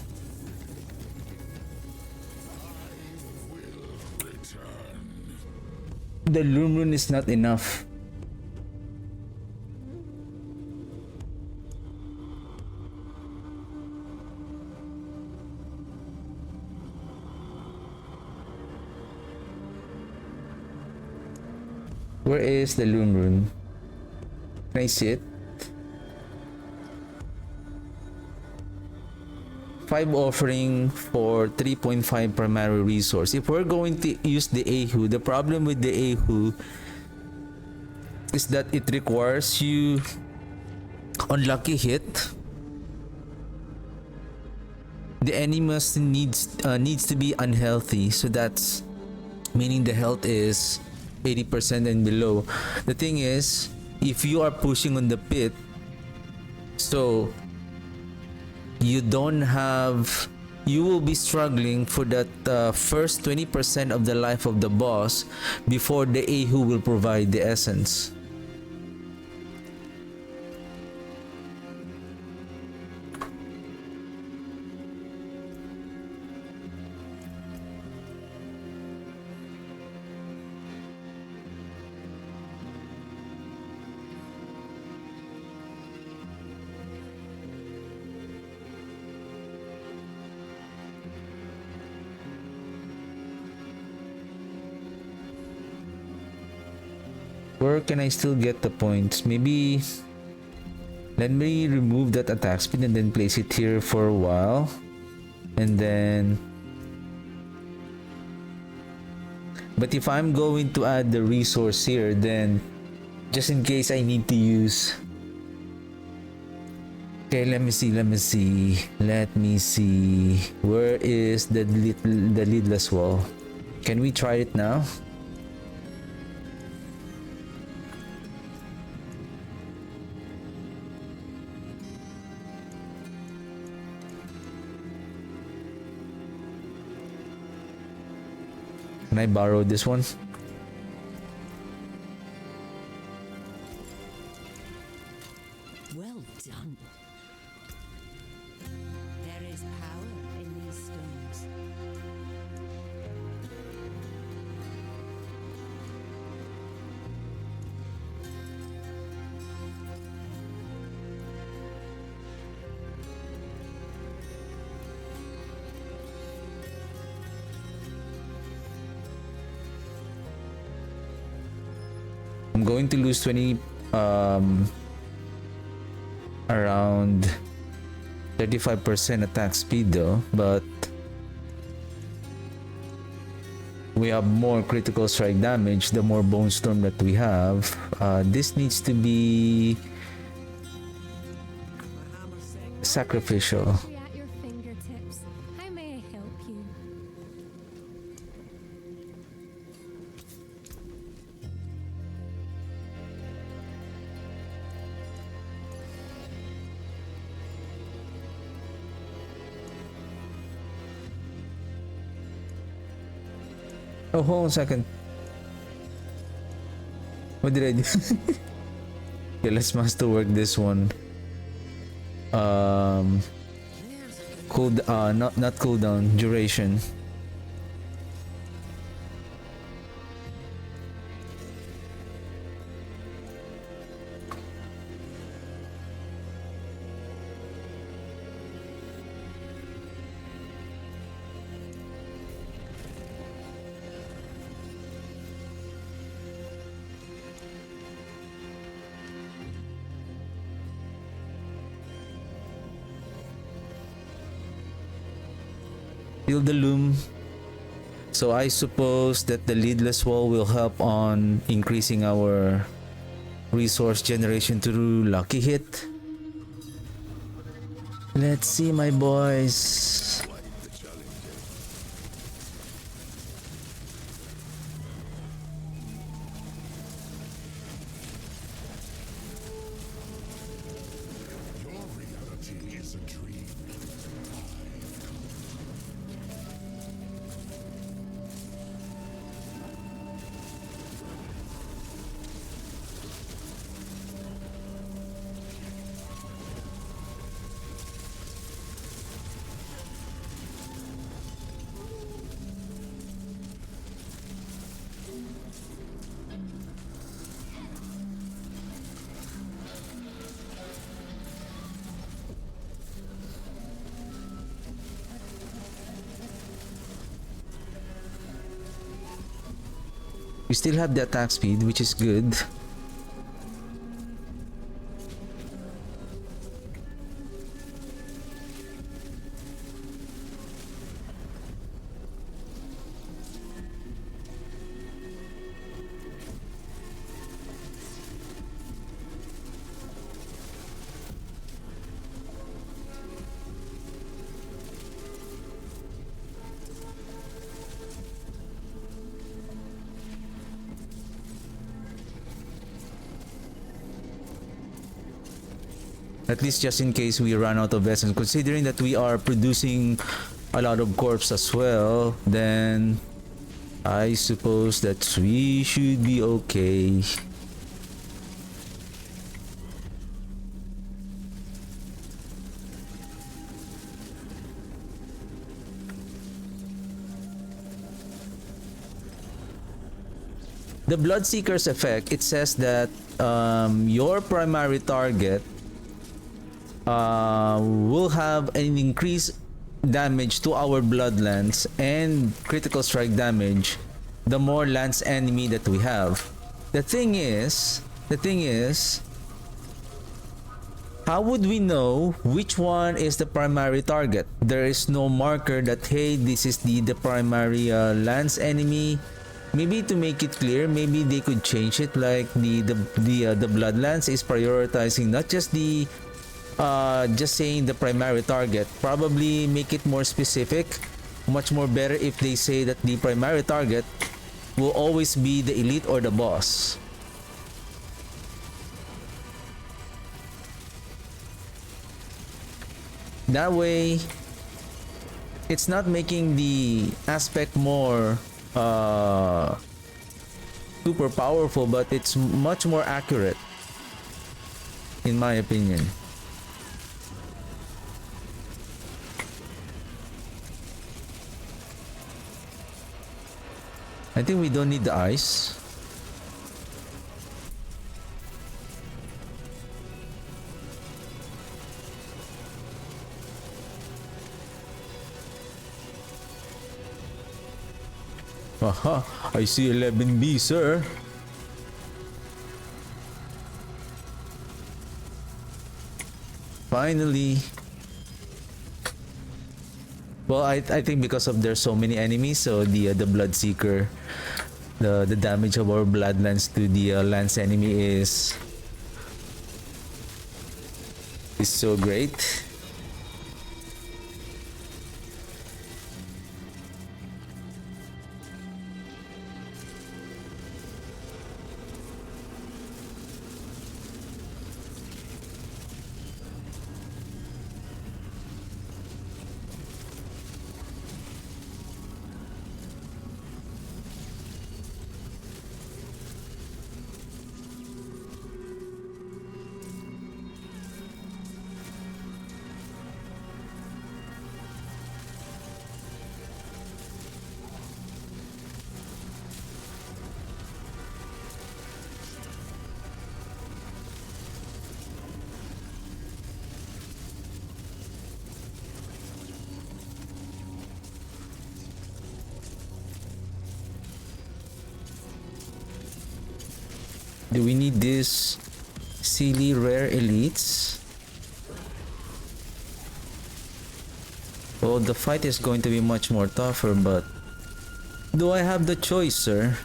the Loom Rune is not enough. Where is the Loom Rune? Can I see it? 5 offering for 3.5 primary resource. If we're going to use the Ahu, the problem with the Ahu is that it requires you unlucky hit. The enemy needs to be unhealthy, so that's meaning the health is 80% and below. The thing is, if you are pushing on the pit, so you will be struggling for that first 20% of the life of the boss before the Ahu will provide the essence. Where can I still get the points? Maybe let me remove that attack speed and then place it here for a while, and then, but if I'm going to add the resource here, then just in case I need to use, okay, let me see, where is the lidless wall? Can we try it now? Can I borrow this one? Well done. There is power in these stones. I'm going to lose 20 around 35% attack speed though, but we have more critical strike damage the more bone storm that we have. This needs to be sacrificial. At your fingertips. How may I help you? Oh, hold on a second. What did I do? Okay, let's master work this one. Not cooldown, duration. Build the loom. So I suppose that the leadless wall will help on increasing our resource generation through lucky hit. Let's see, my boys. We still have the attack speed, which is good. At least just in case we run out of essence. Considering that we are producing a lot of corpse as well, then I suppose that we should be okay. The Bloodseeker's effect, it says that your primary target will have an increased damage to our blood lance and critical strike damage the more lance enemy that we have. The thing is, how would we know which one is the primary target? There is no marker that, hey, this is the primary lance enemy. Maybe to make it clear, maybe they could change it, like the blood lance is prioritizing not just the just saying the primary target. Probably make it more specific. Much more better if they say that the primary target will always be the elite or the boss. That way, it's not making the aspect more super powerful, but it's much more accurate, in my opinion. I think we don't need the ice. Aha, I see 11B, sir. Finally. Well, I think because of there's so many enemies, so the Bloodseeker, the damage of our blood lance to the lance enemy is so great. Do we need this silly rare elites? Well, the fight is going to be much more tougher, but do I have the choice, sir?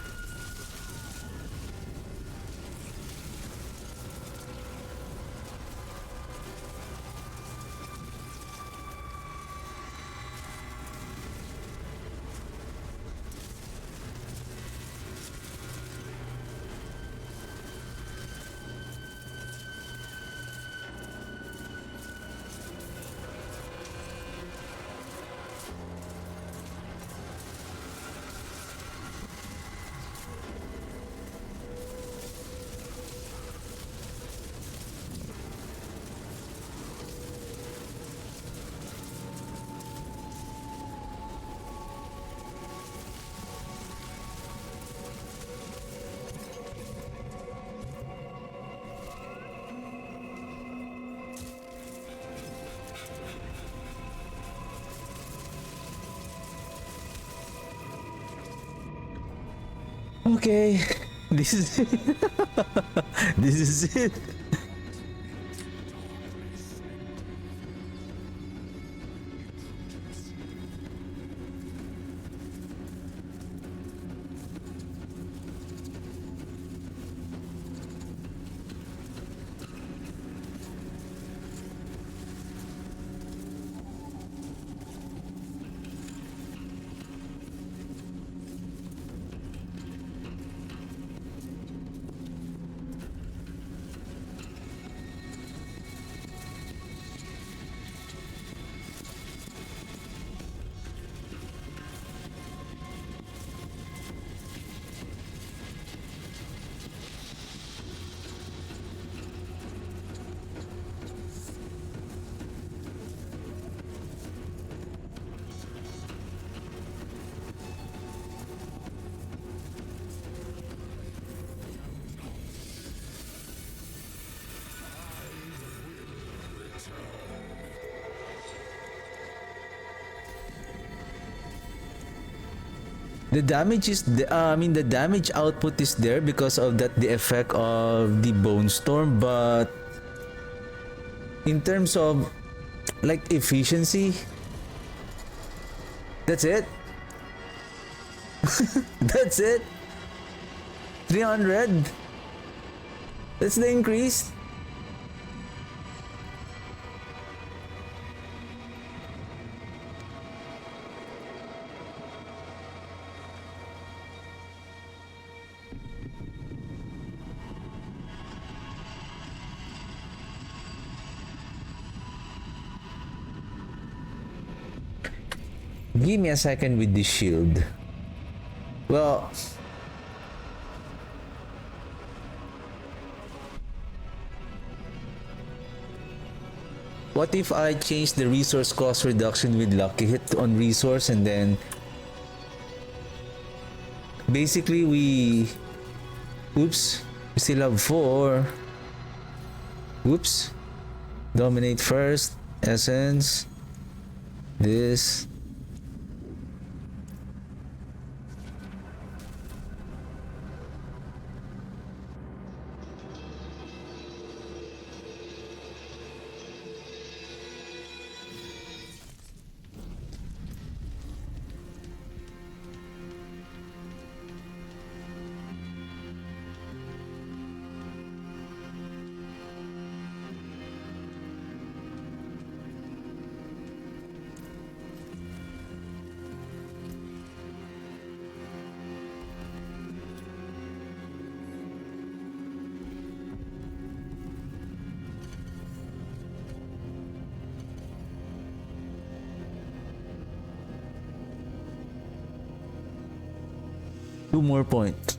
Okay, this is it. This is it. The damage is the damage output is there because of that, the effect of the bone storm, but in terms of like efficiency, that's it. That's it. 300. That's the increase. Give me a second with the shield. Well, what if I change the resource cost reduction with lucky hit on resource, and then basically we still have 4. Dominate first, essence, this. Two more points.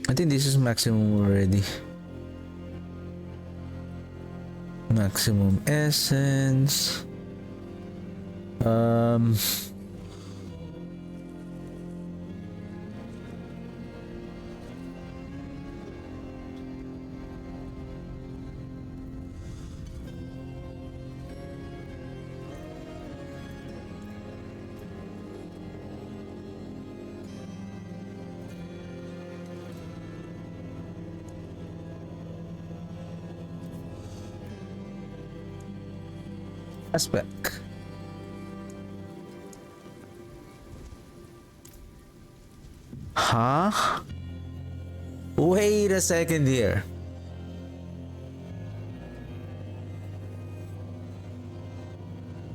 I think this is maximum already. Maximum essence. Aspect. Huh? Wait a second here.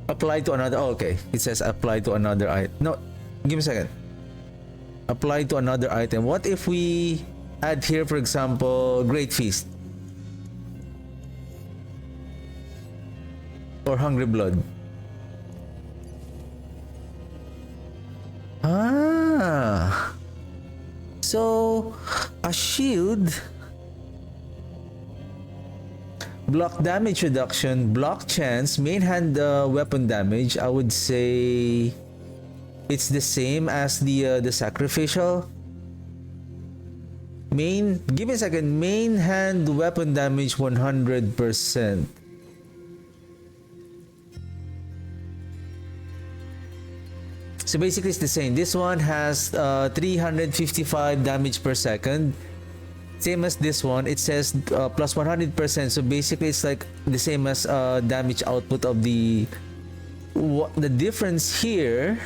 Apply to another. Oh, okay. It says apply to another item. No, give me a second. Apply to another item. What if we add here, for example, Great Feast? Or Hungry Blood? Ah. So, a shield, block damage reduction, block chance, main hand weapon damage. I would say it's the same as the sacrificial. Main, give me a second. Main hand weapon damage 100%. So basically it's the same. This one has 355 damage per second. Same as this one. It says plus 100%. So basically it's like the same as damage output of the... The difference here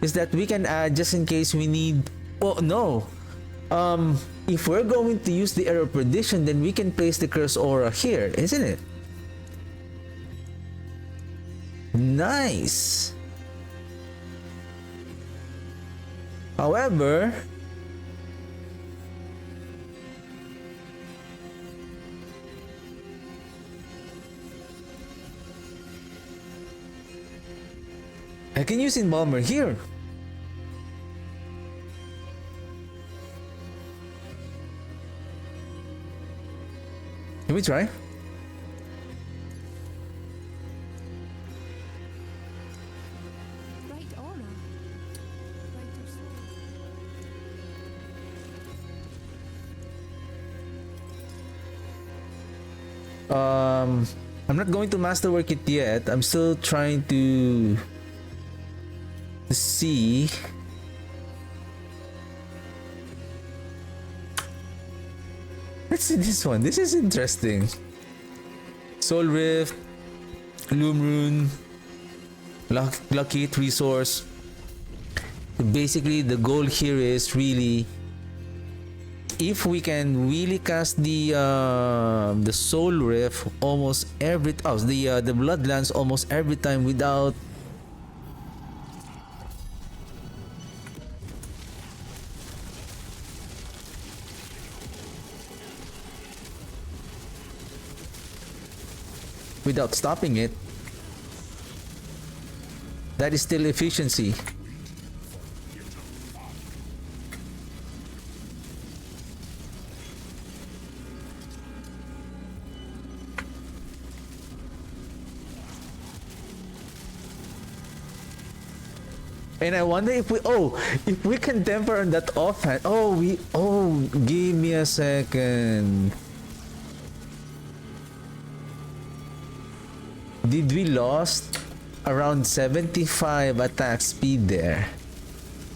is that we can add just in case we need... Oh no! If we're going to use the Arrow of Perdition, then we can place the Curse Aura here, isn't it? Nice! However, I can use Embalmer here. Can we try? Bright aura. Brighter soul. I'm not going to masterwork it yet. I'm still trying to see. Let's see this one. This is interesting. Soul Rift, Loom Rune, Lucky Hit Resource. Basically, the goal here is really, if we can really cast the Soul Rift almost every the Bloodlands almost every time without stopping it, that is still efficiency. And I wonder if we can temper on that offhand. Give me a second. Did we lost around 75 attack speed there?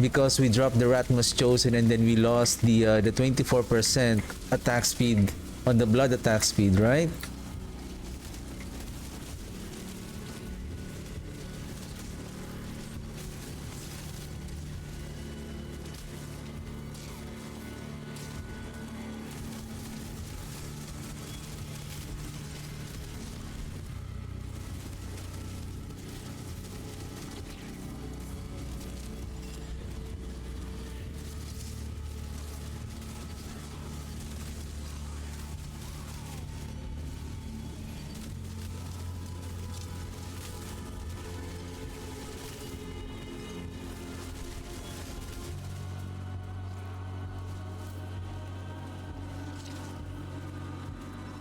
Because we dropped the Ratmus Chosen and then we lost the 24% attack speed on the blood attack speed, right?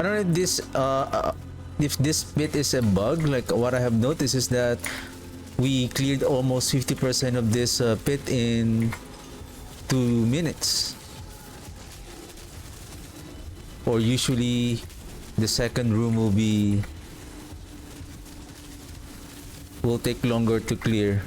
I don't know if this bit is a bug. Like what I have noticed is that we cleared almost 50% of this pit in 2 minutes. Or usually the second room will take longer to clear.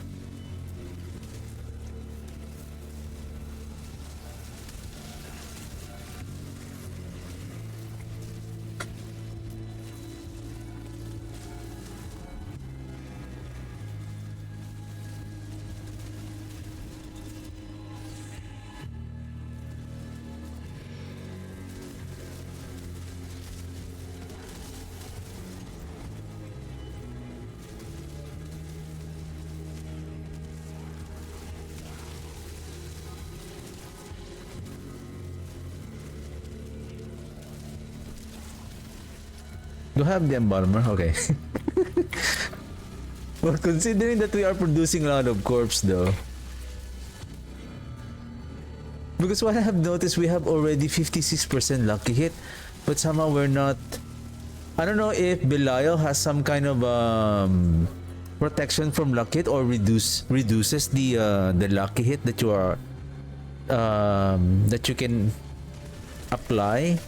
Do you have the embalmer? Okay. Well, considering that we are producing a lot of corpse though. Because what I have noticed, we have already 56% lucky hit. But somehow we're not... I don't know if Belial has some kind of protection from luck hit or reduces the lucky hit that you are that you can apply.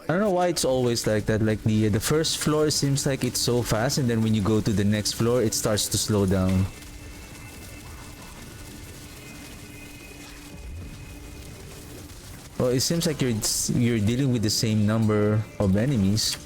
I don't know why it's always like that. Like the first floor seems like it's so fast, and then when you go to the next floor, it starts to slow down. Well, it seems like you're dealing with the same number of enemies.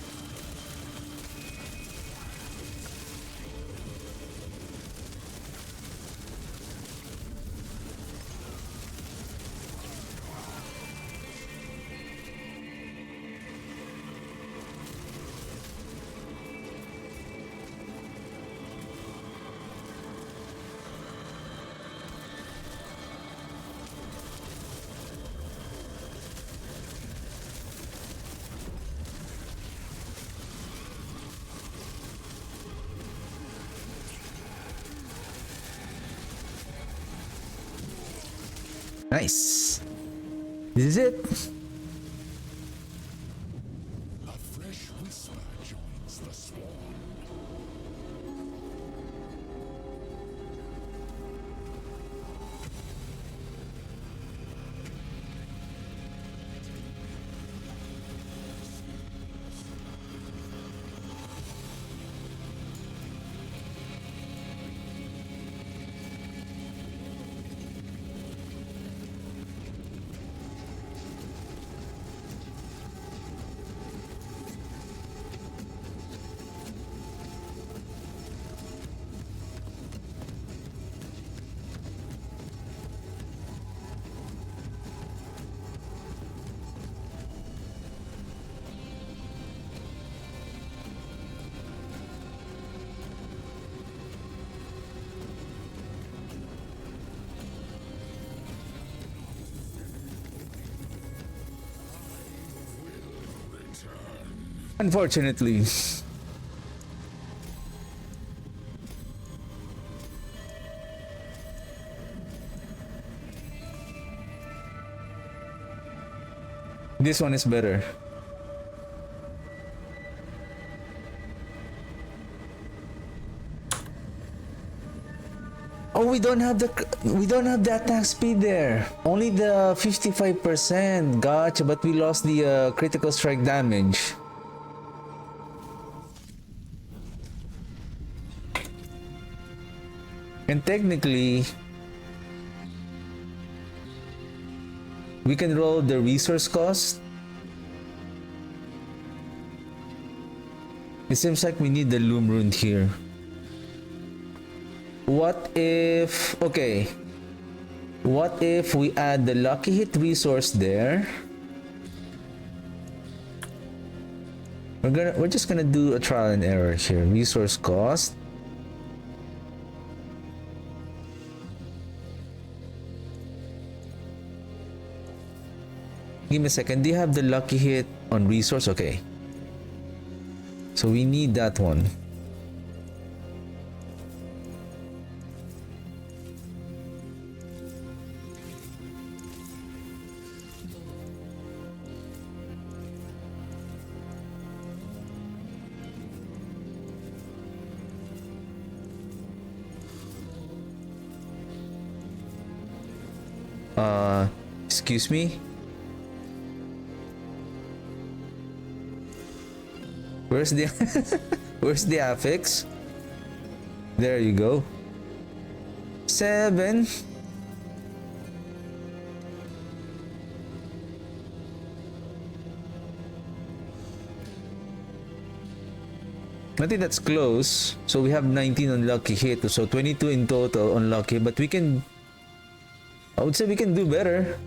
Nice. This is it. A fresh whisper joins the swarm. Unfortunately. This one is better. Oh, we don't have the attack speed there. Only the 55%. Gotcha, but we lost the critical strike damage. And technically, we can roll the resource cost. It seems like we need the Loom Rune here. What if... Okay. What if we add the Lucky Hit resource there? We're just gonna do a trial and error here. Resource cost. Give me a second. Do you have the Lucky Hit on resource? Okay. So we need that one. Excuse me? Where's the where's the affix? There you go. 7. I think that's close. So we have 19 unlucky hit, so 22 in total unlucky, but we can, I would say we can do better.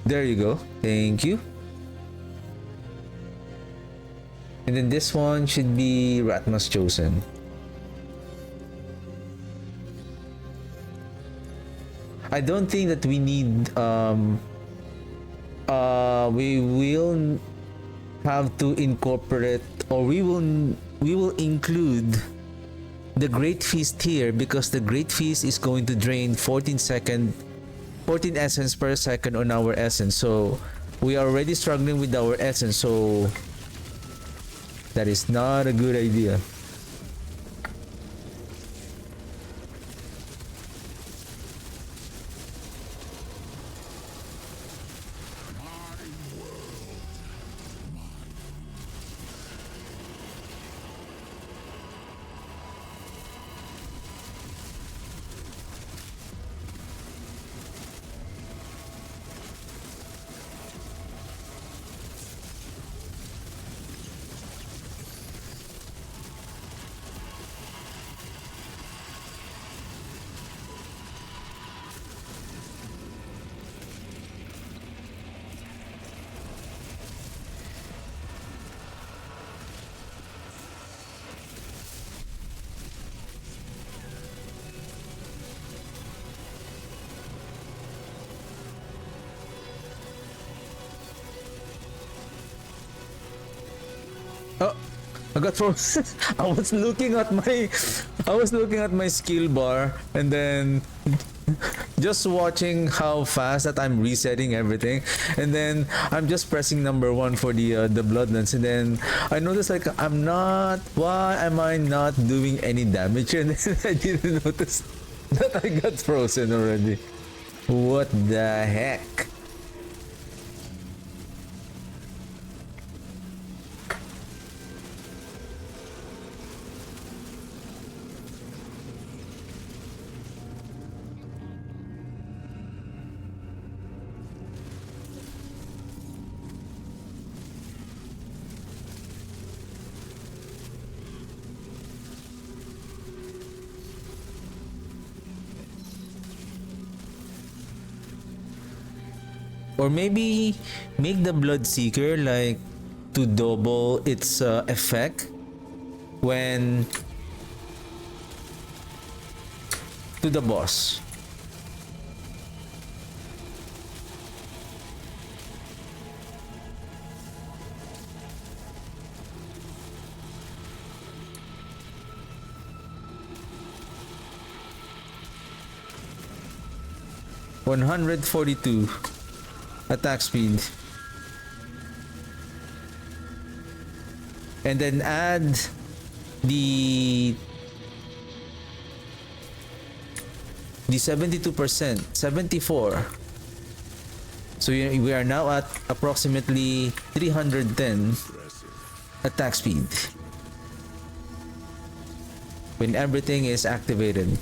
There you go. Thank you. And then this one should be Ratma's Chosen. I don't think that we need we will have to incorporate, or we will include the Great Feast here, because the Great Feast is going to drain 14 essence per second on our essence. So we are already struggling with our essence, so that is not a good idea. Oh, I got frozen. I was looking at my skill bar, and then just watching how fast that I'm resetting everything, and then I'm just pressing number 1 for the bloodlines, and then I noticed like why am I not doing any damage? And then I didn't notice that I got frozen already. What the heck? Or maybe make the Bloodseeker like to double its effect when to the boss. $142 attack speed, and then add the 72%, 74. So we are now at approximately 310 attack speed when everything is activated.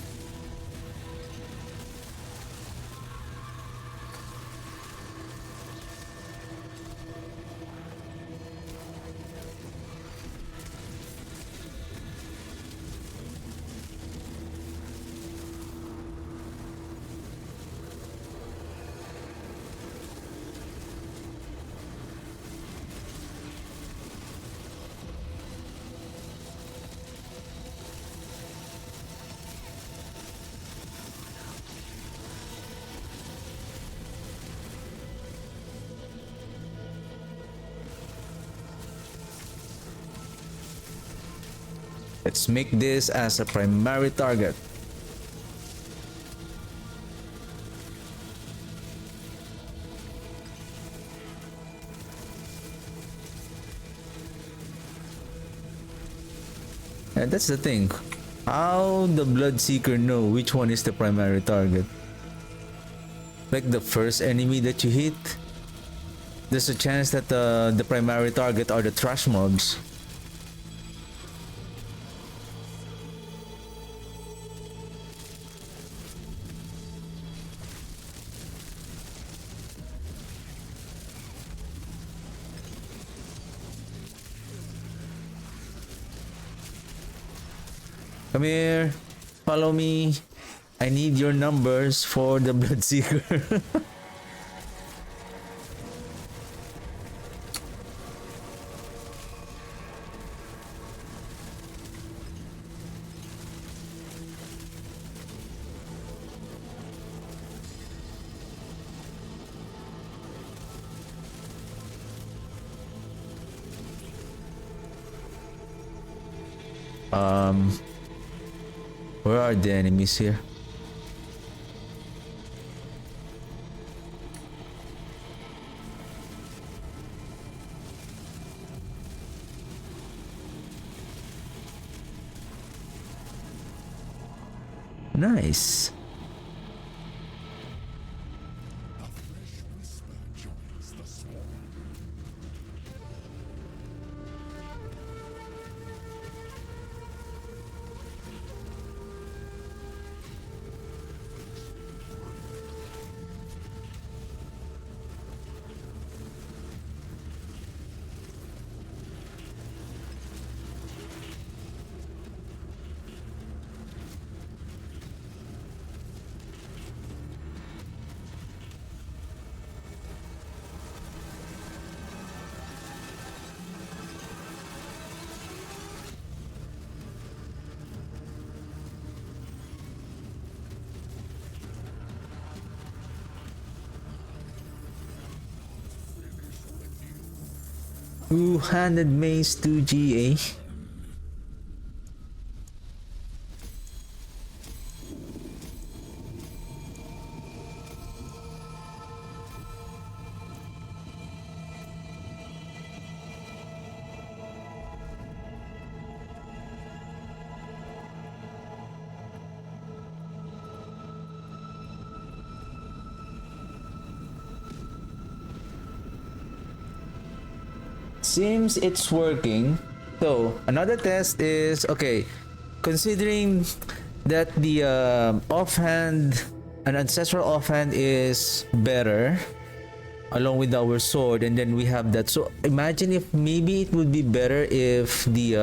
Let's make this as a primary target. And that's the thing. How the Bloodseeker know which one is the primary target? Like the first enemy that you hit, there's a chance that the primary target are the trash mobs. Come here, follow me. I need your numbers for the Bloodseeker. Where are the enemies here? Nice. A fresh whisper joins the swarm. Two-handed mace 2GA. Seems it's working. So another test is okay. Considering that the offhand, an ancestral offhand is better, along with our sword, and then we have that. So imagine if maybe it would be better if the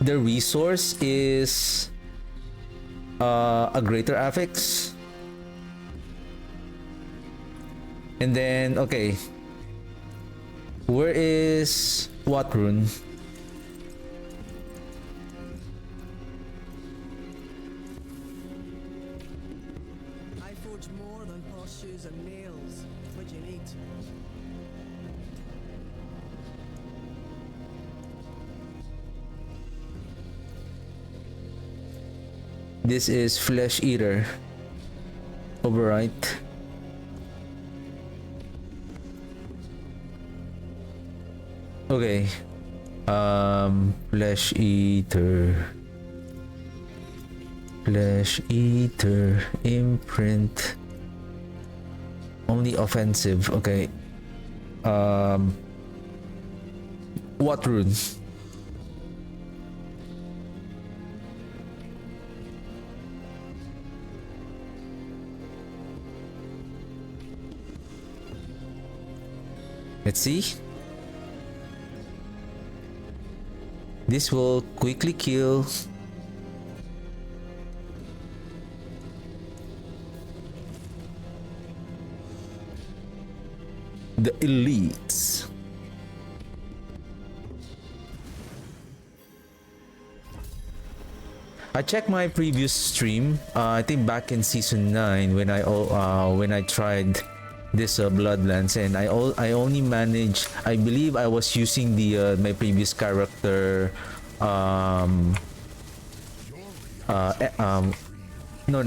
resource is a greater affix, and then okay. Where is what rune? I forge more than horseshoes and nails. What you need? This is Flesh Eater. Overwrite. Okay. Flesh Eater. Flesh Eater. Imprint. Only offensive. Okay. What rune? Let's see. This will quickly kill the elites. I checked my previous stream. I think back in season 9 when I tried this Bloodlands, and I only managed. I believe I was using the my previous character. No,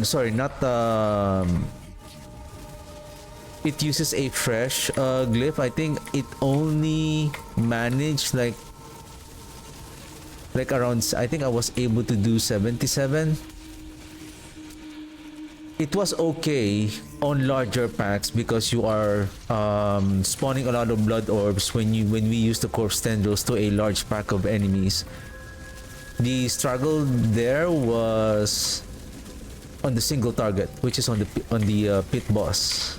sorry, not. It uses a fresh glyph. I think it only managed like like around, I think I was able to do 77. It was okay on larger packs because you are spawning a lot of blood orbs when we use the corpse tendrils to a large pack of enemies. The struggle there was on the single target, which is on the pit boss.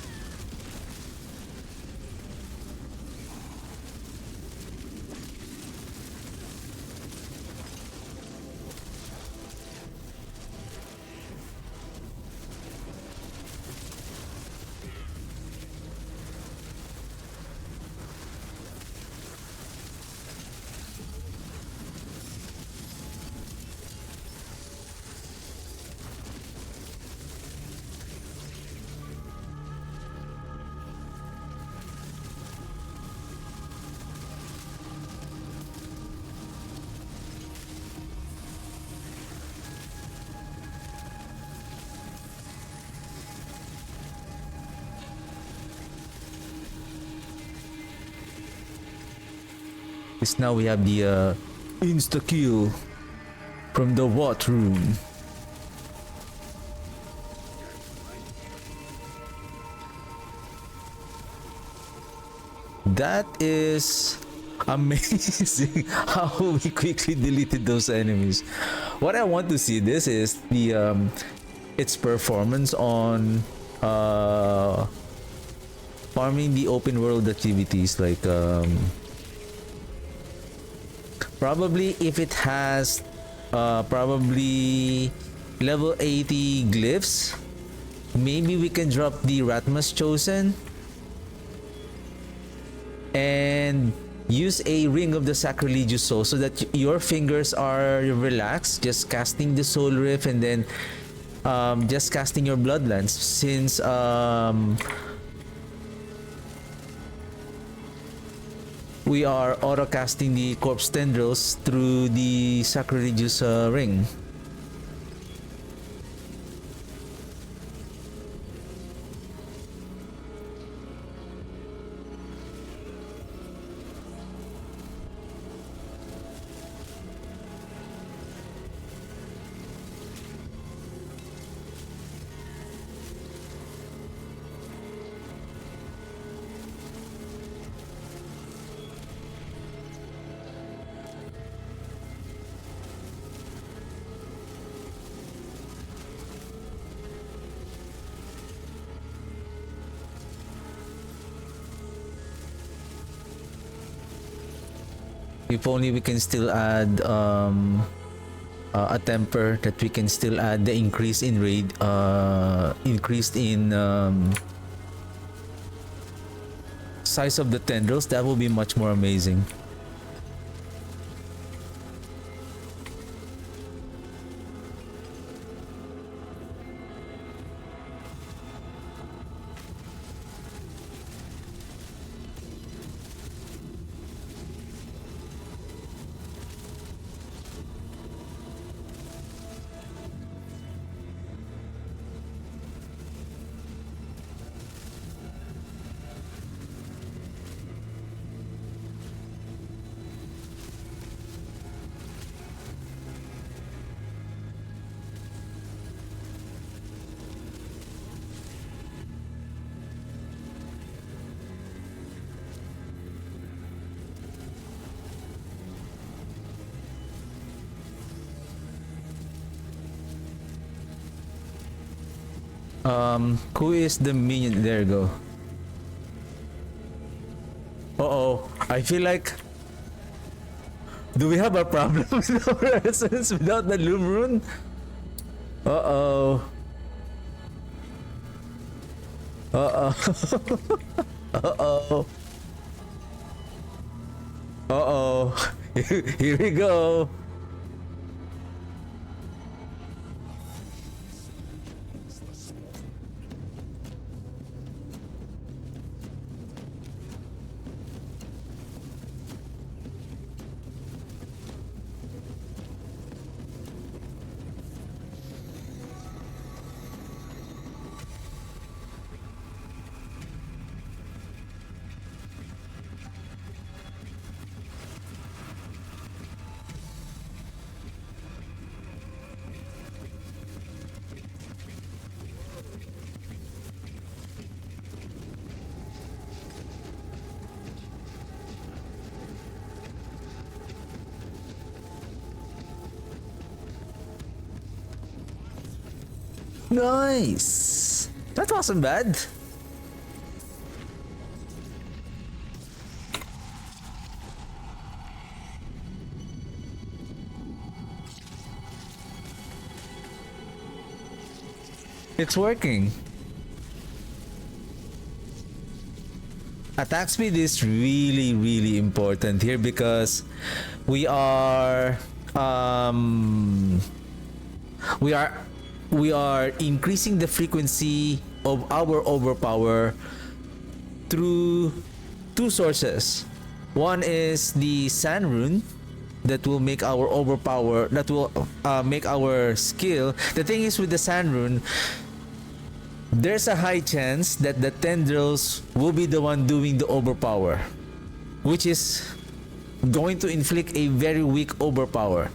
Because now we have the insta kill from the Wat room. That is amazing how we quickly deleted those enemies. What I want to see this is the its performance on farming the open world activities, like probably if it has probably level 80 glyphs, maybe we can drop the Ratmas Chosen and use a Ring of the Sacrilegious Soul so that your fingers are relaxed, just casting the Soul Rift and then just casting your Bloodlands, since we are auto casting the corpse tendrils through the sacrilegious ring. If only we can still add a temper, that we can still add the increase in raid, increased in size of the tendrils, that will be much more amazing. Who is the minion? There you go. Uh-oh. I feel like... Do we have a problem with our essence without the Loom Rune? Uh-oh. Uh-oh. Uh-oh. Uh-oh. Here we go. Nice. That wasn't bad. It's working. Attack speed is really important here because we are we are we are increasing the frequency of our overpower through two sources. One is the sand rune that will make our overpower, that will make our skill. The thing is with the sand rune, there's a high chance that the tendrils will be the one doing the overpower, which is going to inflict a very weak overpower.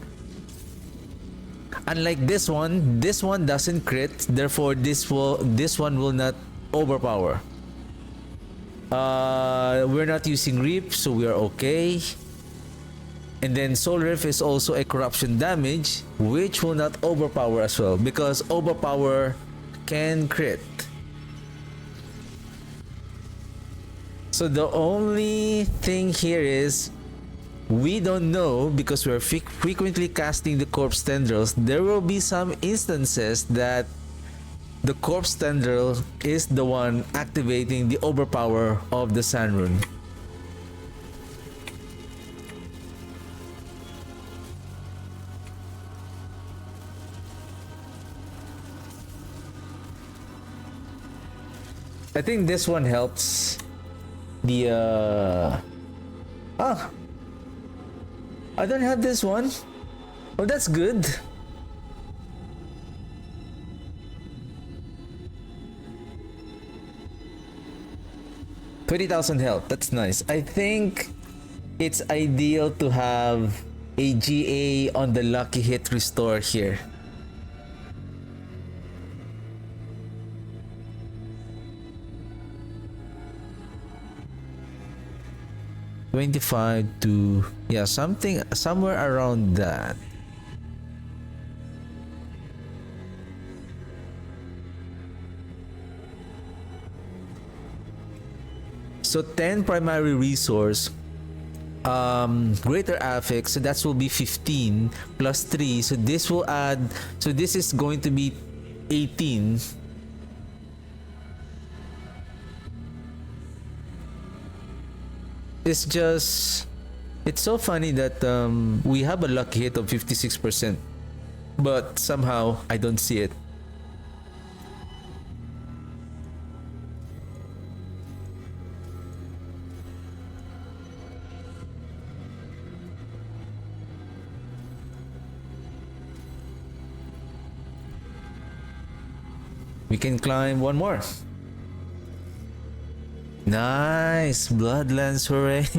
Unlike this one doesn't crit, therefore this one will not overpower. We're not using Reap, so we are okay. And then Soul Rift is also a corruption damage, which will not overpower as well, because overpower can crit. So the only thing here is we don't know, because we're frequently casting the corpse tendrils. There will be some instances that the corpse tendril is the one activating the overpower of the sand rune. I think this one helps the I don't have this one. Oh, that's good. $20,000 health. That's nice. I think it's ideal to have a GA on the lucky hit restore here. $25 to, yeah, somewhere around that. So 10 primary resource, greater affix, so that will be 15 plus 3, so this will add, so this is going to be 18. It's so funny that we have a lucky hit of 56%, but somehow I don't see it. We can climb one more. Nice, Bloodlands, hooray.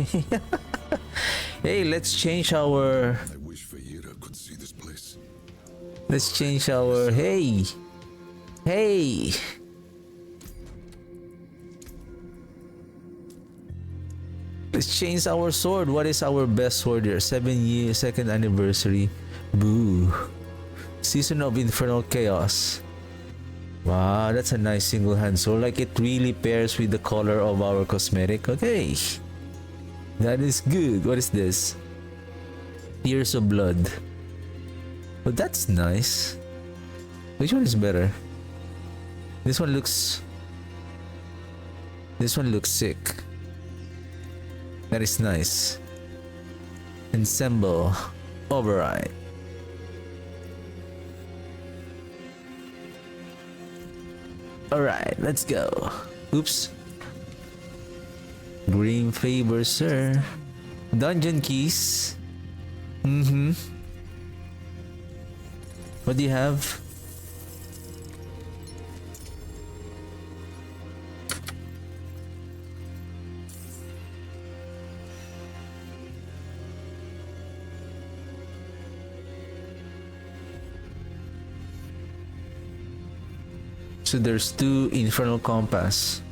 Hey, let's change our... I wish Phraiye could see this place. Let's change our... Hey! Hey! Let's change our sword. What is our best sword here? 7 years, 2nd anniversary. Boo. Season of Infernal Chaos. Wow, that's a nice single hand sword. Like, it really pairs with the color of our cosmetic. Okay. That is good. What is this? Tears of Blood. Oh, that's nice. Which one is better? This one looks sick. That is nice. Ensemble. Override. Alright, let's go. Oops. Green favor, sir. Dungeon keys. What do you have? So there's 2 Infernal Compass.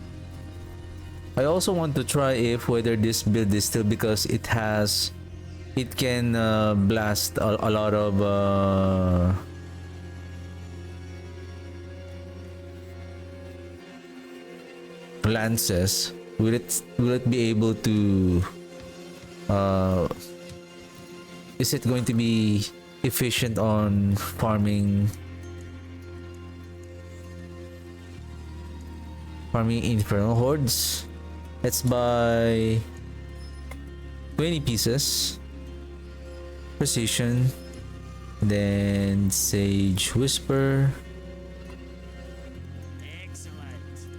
I also want to try if whether this build is still, because it can blast a lot of lances, will it be able to is it going to be efficient on farming infernal hordes? Let's buy 20 pieces, precision, then sage whisper,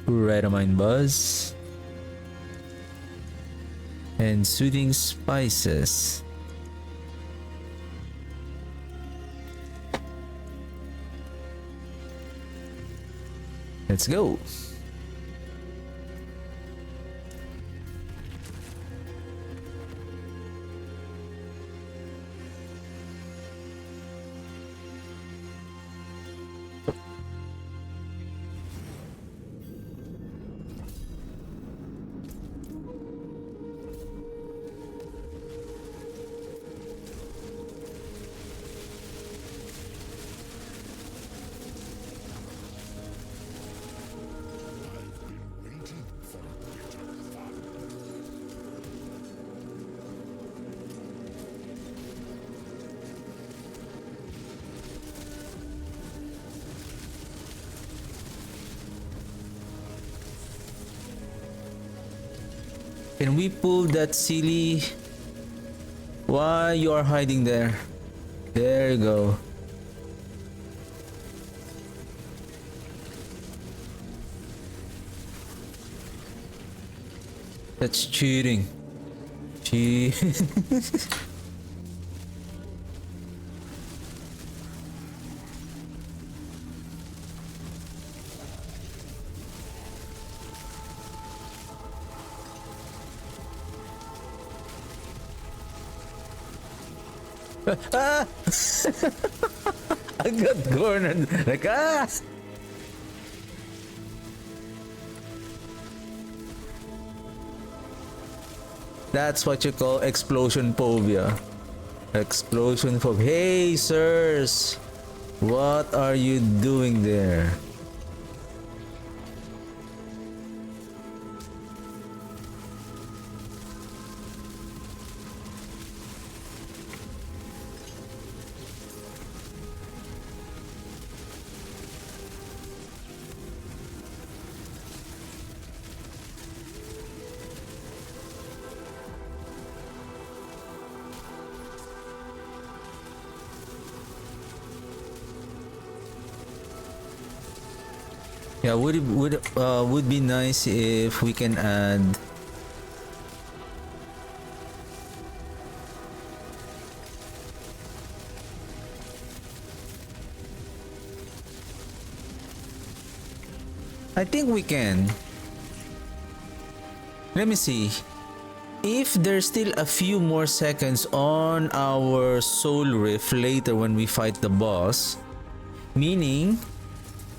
Redamine buzz, and soothing spices. Let's go. Can we pull that silly? Why you are hiding there? There you go. That's cheating. Ah! I got cornered. Like, ah! That's what you call explosion phobia. Explosion phobia. Hey, sirs! What are you doing there? Yeah, would be nice if we can add I think we can. Let me see. If there's still a few more seconds on our soul rift later when we fight the boss, meaning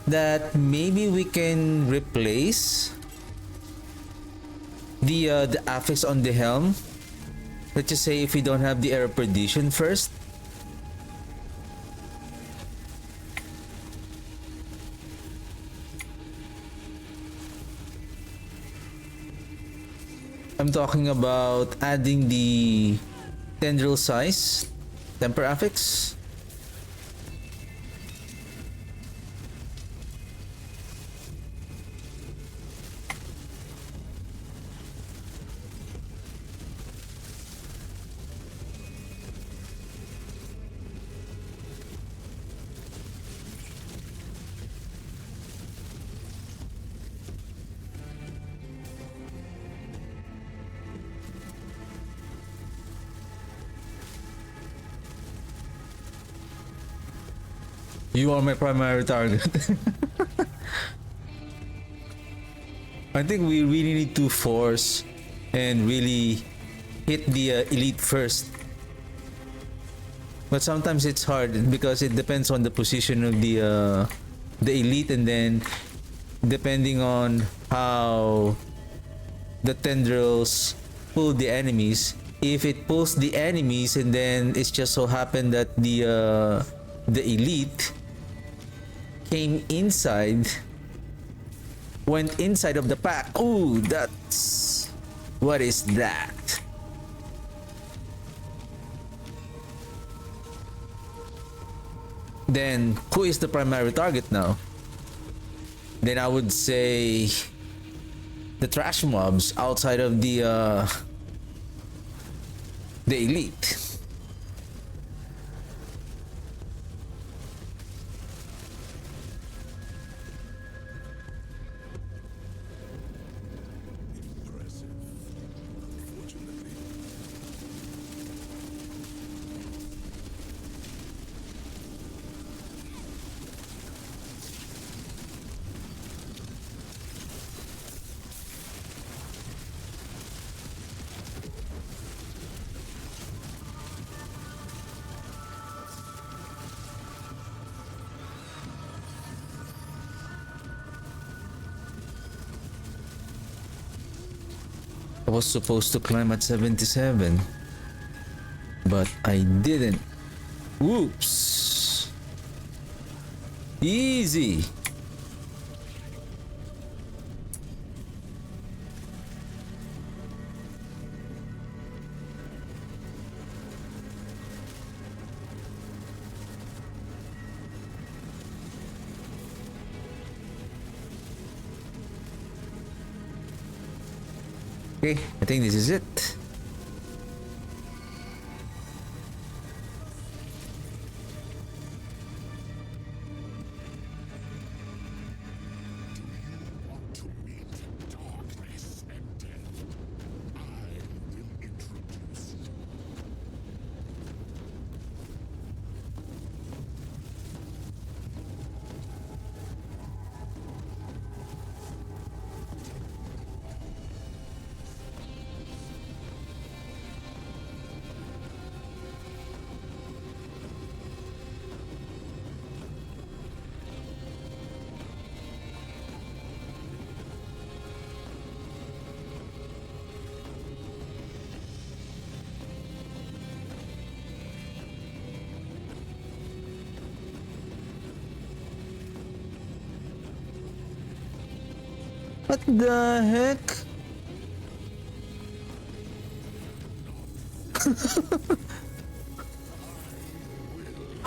that maybe we can replace the affix on the helm. Let's just say if we don't have the Era of Perdition first. I'm talking about adding the tendril size temper affix. You are my primary target. I think we really need to force and really hit the elite first. But sometimes it's hard because it depends on the position of the elite, and then depending on how the tendrils pull the enemies. If it pulls the enemies and then it's just so happened that the elite came inside, went inside of the pack. Ooh, that's... What is that? Then, who is the primary target now? Then I would say... the trash mobs outside of the elite. Impressive. Unfortunately. I was supposed to climb at 77, but I didn't. Whoops. Easy. Okay, I think this is it. Want to meet darkness and death? I will introduce you. What the heck?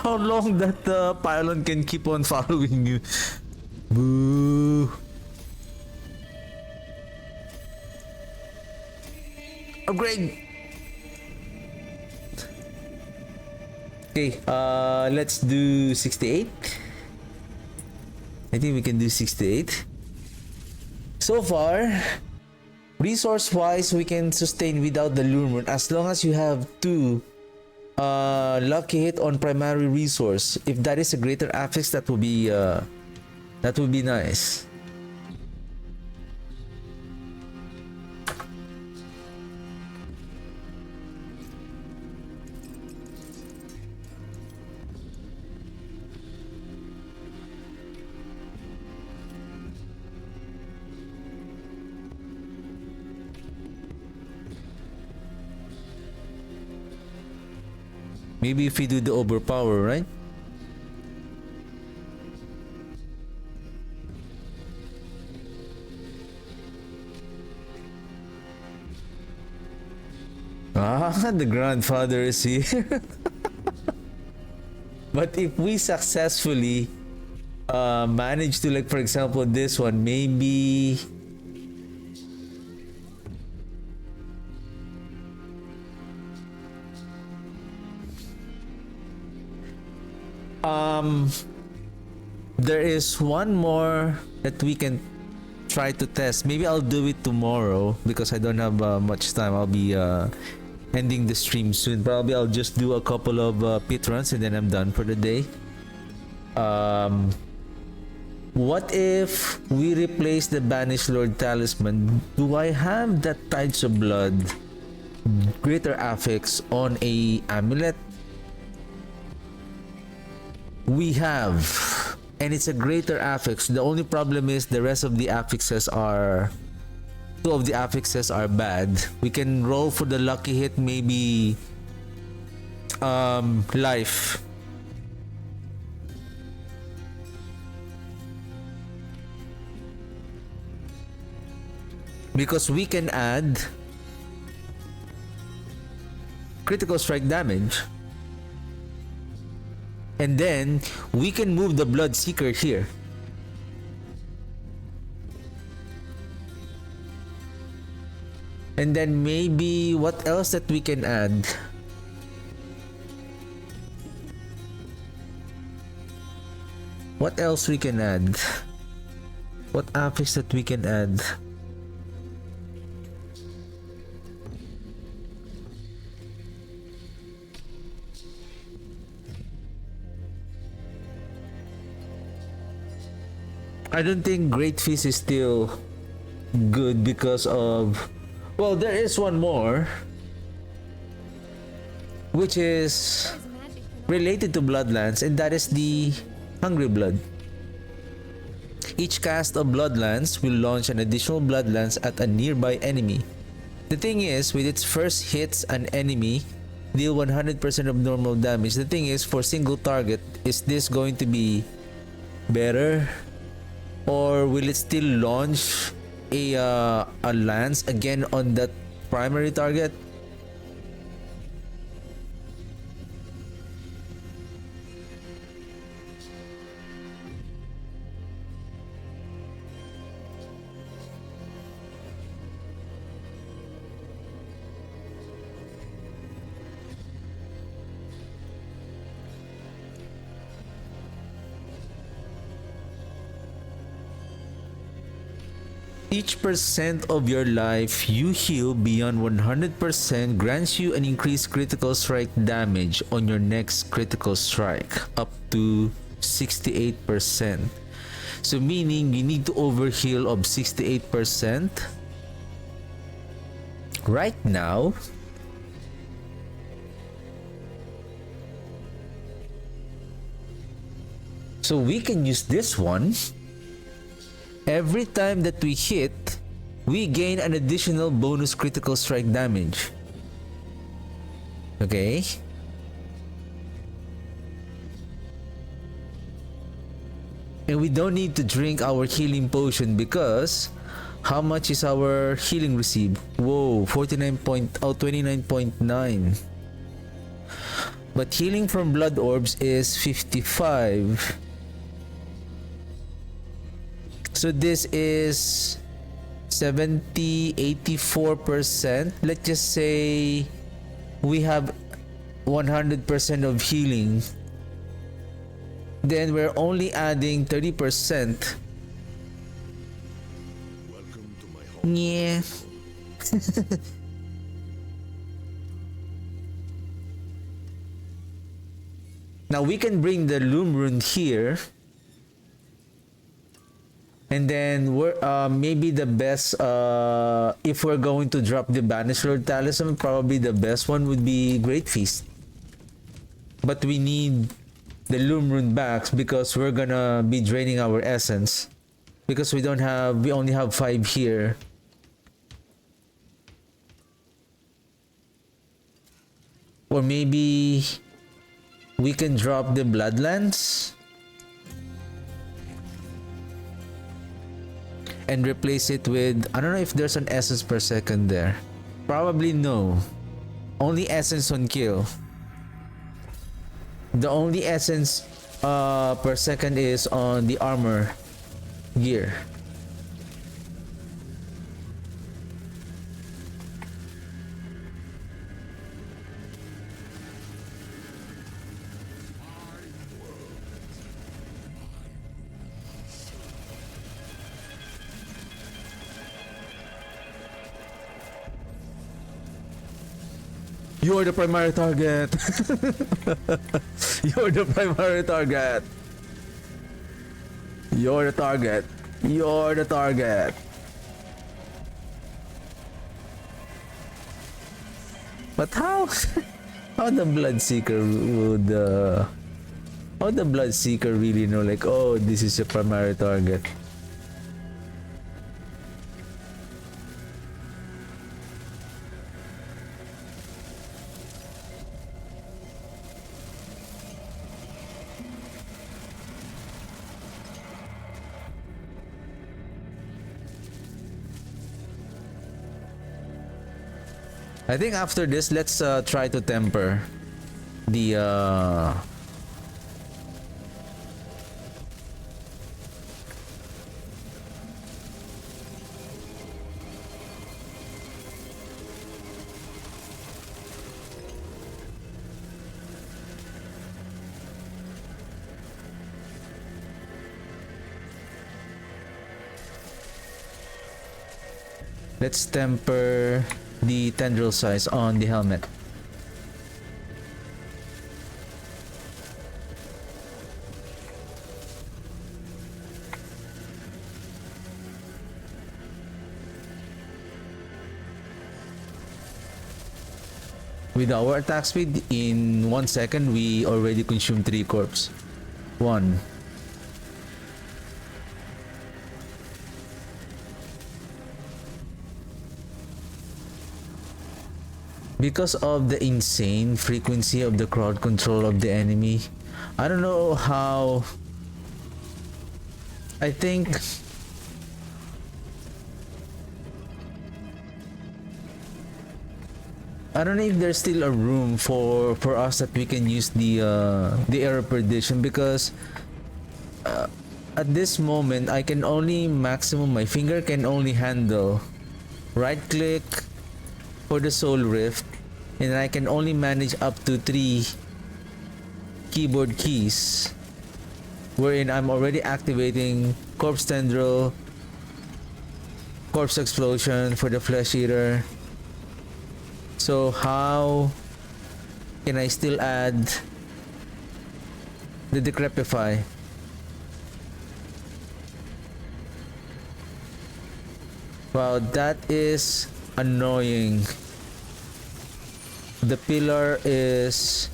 How long that pylon can keep on following you? Boo. Upgrade. Okay, let's do 68. I think we can do 68. So far, resource-wise, we can sustain without the Lure as long as you have 2 lucky hit on primary resource. If that is a greater affix, that would be nice. Maybe if we do the overpower, right? Ah, the grandfather is here. But if we successfully manage to, like, for example, this one, maybe... there is one more that we can try to test. Maybe I'll do it tomorrow because I don't have much time. I'll be ending the stream soon. Probably I'll just do a couple of pit runs and then I'm done for the day. What if we replace the Banished Lord Talisman? Do I have that Tides of Blood greater affix on a amulet? We have, and it's a greater affix. The only problem is the rest of the affixes are... 2 of the affixes are bad. We can roll for the lucky hit, maybe life. because we can add critical strike damage. And then we can move the Bloodseeker here. And then maybe what else that we can add? What else we can add? What affix that we can add? I don't think Great Feast is still good because of... Well, there is one more, which is related to Bloodlands, and that is the Hungry Blood. Each cast of Bloodlands will launch an additional Bloodlance at a nearby enemy. The thing is, with its first hits an enemy, deal 100% of normal damage. The thing is, for single target, is this going to be better? Or will it still launch a lance again on that primary target? Each percent of your life you heal beyond 100% grants you an increased critical strike damage on your next critical strike, up to 68%. So meaning you need to overheal of 68% right now. So we can use this one. Every time that we hit, we gain an additional bonus critical strike damage. Okay. And we don't need to drink our healing potion because how much is our healing received? Whoa, 29.9. But healing from blood orbs is 55. So this is 84%. Let's just say we have 100% of healing. Then we're only adding 30%. Welcome to my home. Yeah. Now we can bring the Loom Rune here. And then we're maybe the best if we're going to drop the Banished Lord Talisman, probably the best one would be Great Feast. But we need the Loom Rune back because we're gonna be draining our essence. Because we only have 5 here. Or maybe we can drop the Bloodlands and replace it with, I don't know if there's an essence per second there. Probably no. Only essence on kill. The only essence per second is on the armor gear. You're the primary target. You're the primary target. You're the target. You're the target. But how? How the Bloodseeker would how the Bloodseeker really know, like, oh, this is your primary target? I think after this, let's try to temper the let's temper the tendril size on the helmet. With our attack speed, in 1 second, we already consumed 3 corpse. 1. Because of the insane frequency of the crowd control of the enemy, I don't know how. I think I don't know if there's still a room for us that we can use the error prediction, because at this moment I can only maximum, my finger can only handle right click for the soul rift, and I can only manage up to 3 keyboard keys, wherein I'm already activating corpse tendril, corpse explosion for the flesh eater. So how can I still add the decrepify? Wow, that is annoying. The pillar is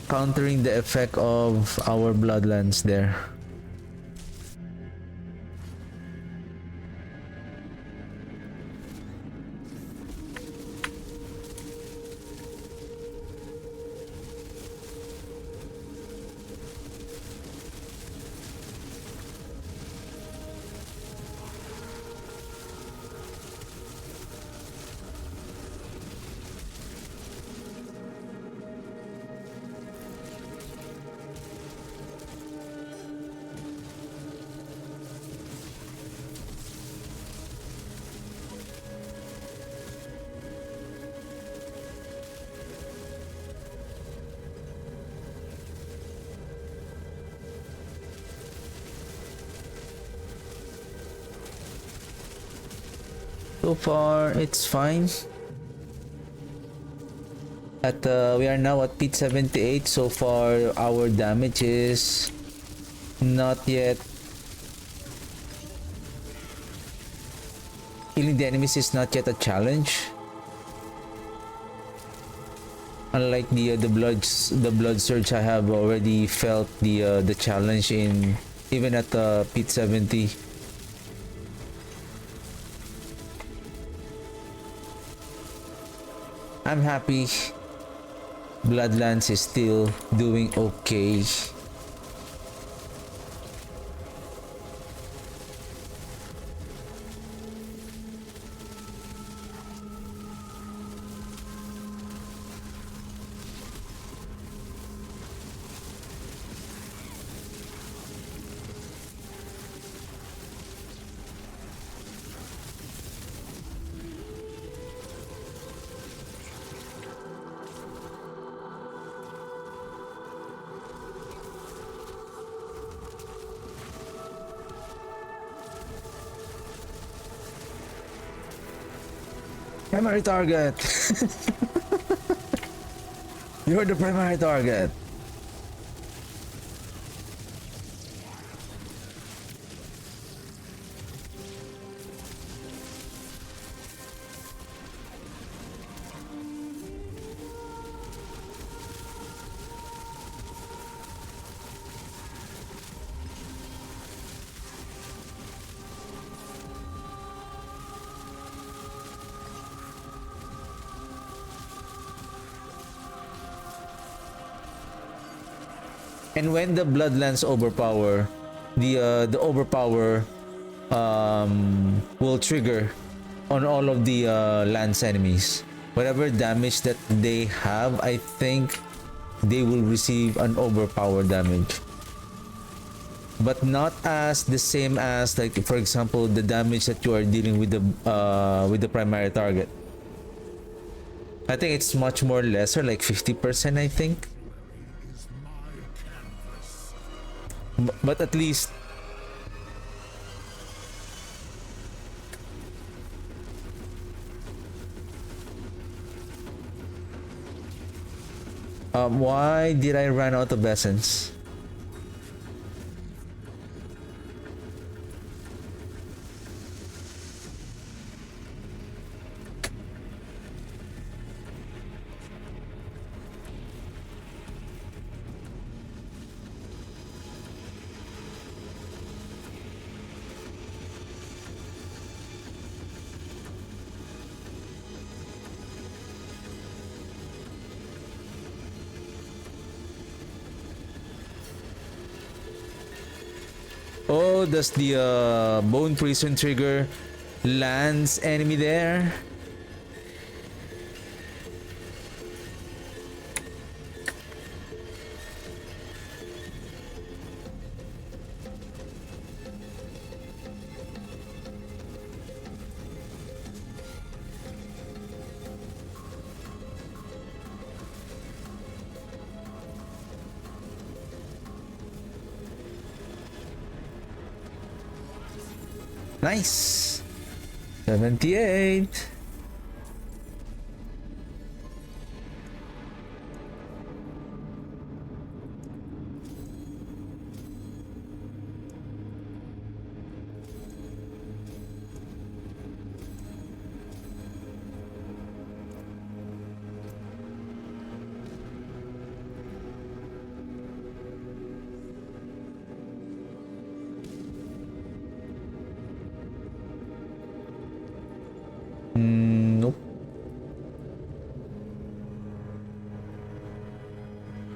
countering the effect of our bloodlands there. So far, it's fine. We are now at Pit 78. So far, our damage is not yet. Killing the enemies is not yet a challenge. Unlike the blood surge, I have already felt the challenge in even at Pit 70. I'm happy Bloodlands is still doing okay. Primary target! You're the primary target! And when the Bloodlands overpower, the overpower will trigger on all of the lance enemies. Whatever damage that they have, I think they will receive an overpowered damage. But not as the same as, like, for example, the damage that you are dealing with the primary target. I think it's much more lesser, like 50%, I think. But at least why did I run out of essence? Oh, does the bone prison trigger lance enemy there? Nice. 78. Nope.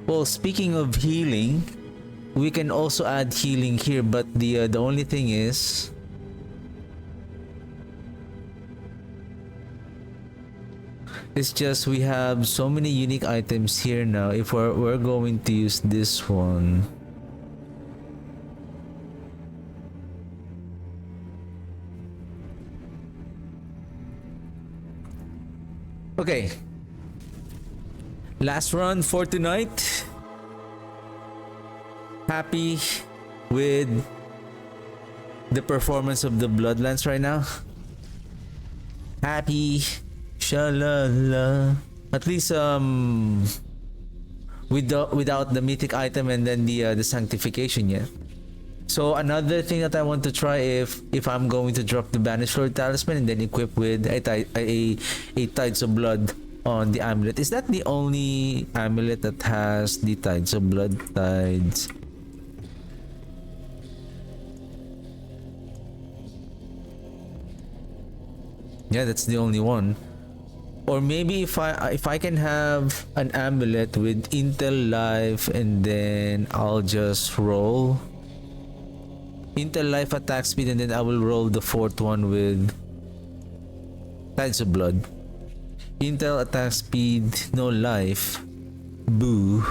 Well, speaking of healing, we can also add healing here, but the only thing is, it's just we have so many unique items here now. If we're going to use this one, okay. Last run for tonight. Happy with the performance of the Bloodlands right now. Happy. Shalala. At least without the mythic item and then the sanctification, yeah. So another thing that I want to try, if I'm going to drop the Banished Lord Talisman and then equip with a Tides of Blood on the amulet. Is that the only amulet that has the Tides of Blood? Tides. Yeah, that's the only one. Or maybe if I can have an amulet with Intel Life and then I'll just roll Intel Life attack speed and then I will roll the fourth one with Tides of Blood. Intel attack speed, no life. Boo.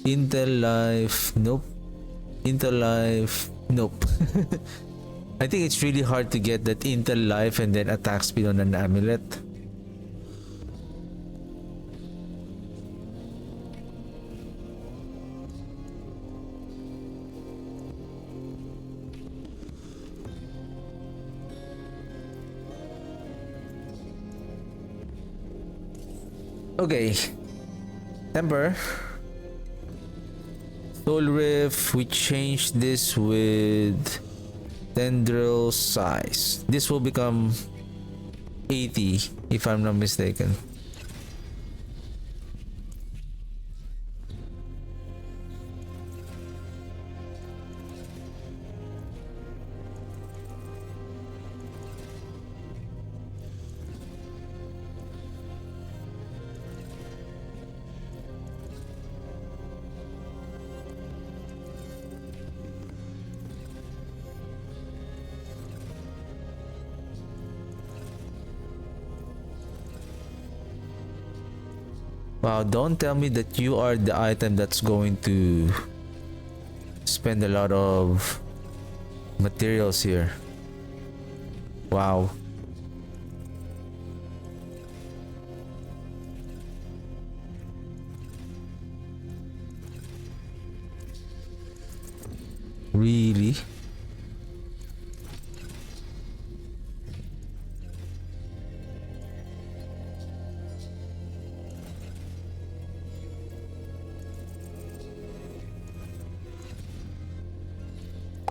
Intel life, nope. Intel life, nope. I think it's really hard to get that Intel life and then attack speed on an amulet. Okay, Temper, Soul Rift, we changed this with Tendril size. This will become 80 if I'm not mistaken. Wow, don't tell me that you are the item that's going to spend a lot of materials here. Wow. Really?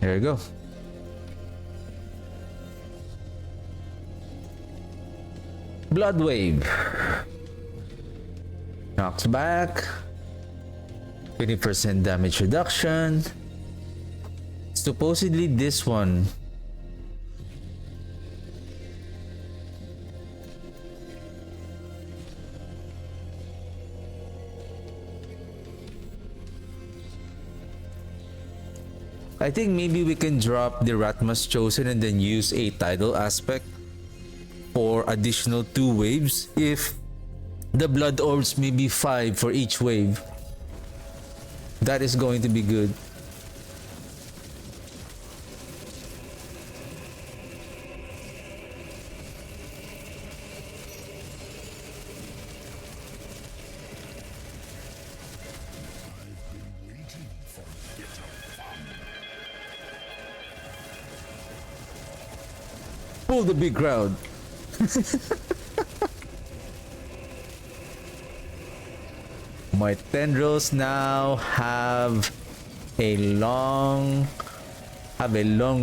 There you go. Blood wave. Knocks back. 20% damage reduction. Supposedly this one. I think maybe we can drop the Ratmas Chosen and then use a tidal aspect for additional 2 waves if the blood orbs may be 5 for each wave. That is going to be good. Pull the big crowd. My tendrils now have long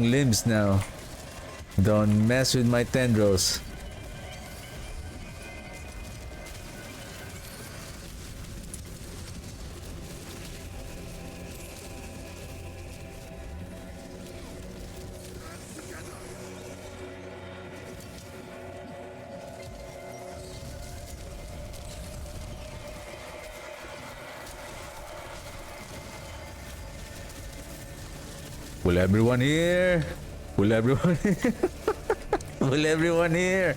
limbs now. Don't mess with my tendrils. Will everyone here? Will everyone here? Will everyone here?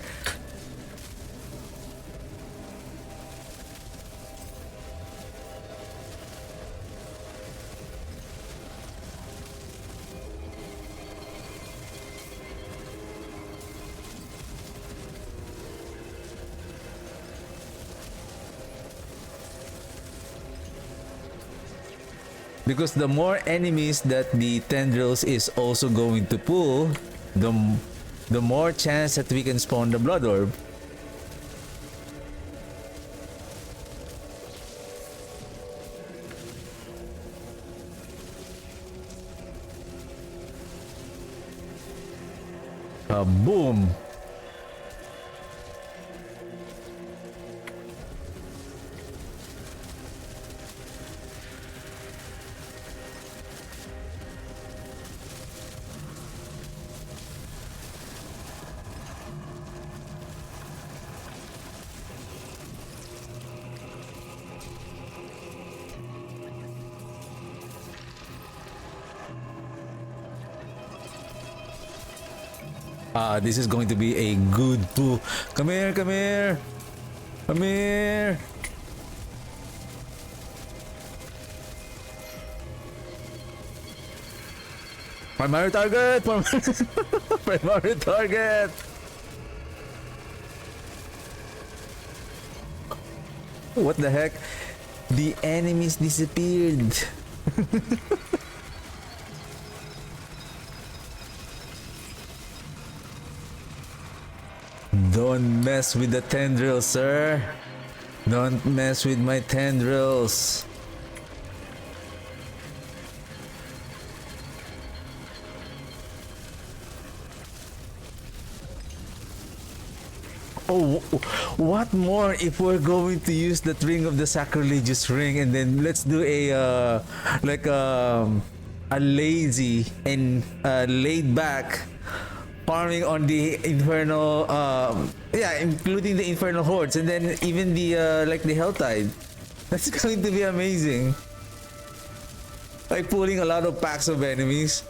Because the more enemies that the tendrils is also going to pull, the more chance that we can spawn the blood orb. Boom! This is going to be a good pull. Come here, come here. Come here. Primary target! Primary target! What the heck? The enemies disappeared. Don't mess with the tendrils, sir. Don't mess with my tendrils. Oh, what more if we're going to use that ring of the sacrilegious ring, and then let's do a lazy and laid back farming on the infernal, including the infernal hordes, and then even the the helltide. That's going to be amazing. Like pulling a lot of packs of enemies.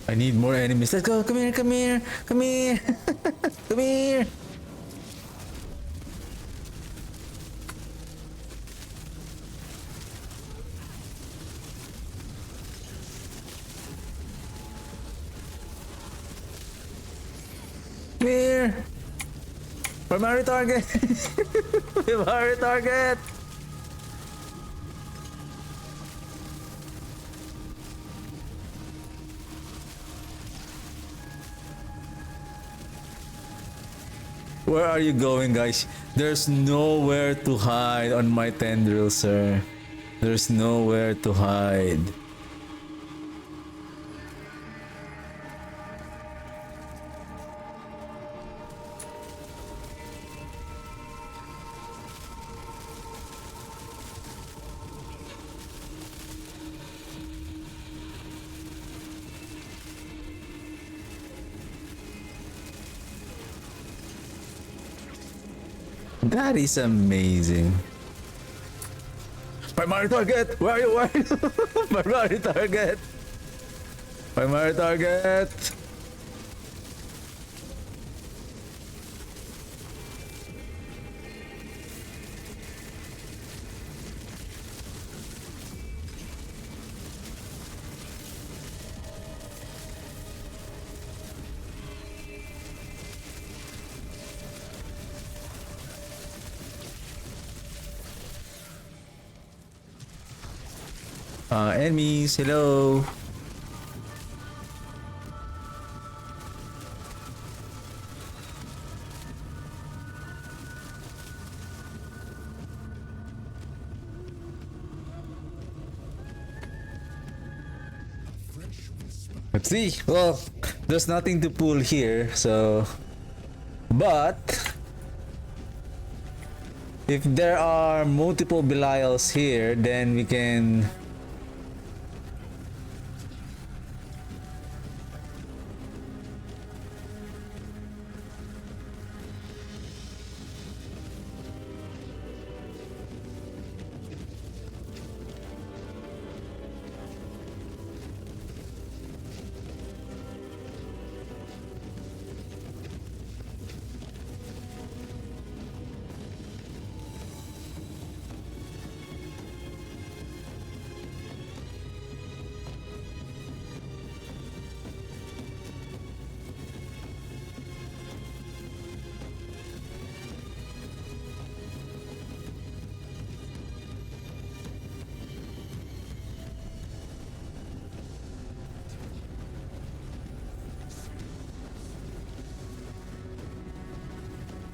I need more enemies. Let's go. Come here, come here, come here. Come here. Come here. Primary target. Primary target. Where are you going, guys? There's nowhere to hide on my tendril, sir. There's nowhere to hide. That is amazing. Primary target! Where are you? Where are you? Primary target! Primary target! Enemies, hello. Let's see. Well, there's nothing to pull here, so. But if there are multiple Belials here, then we can.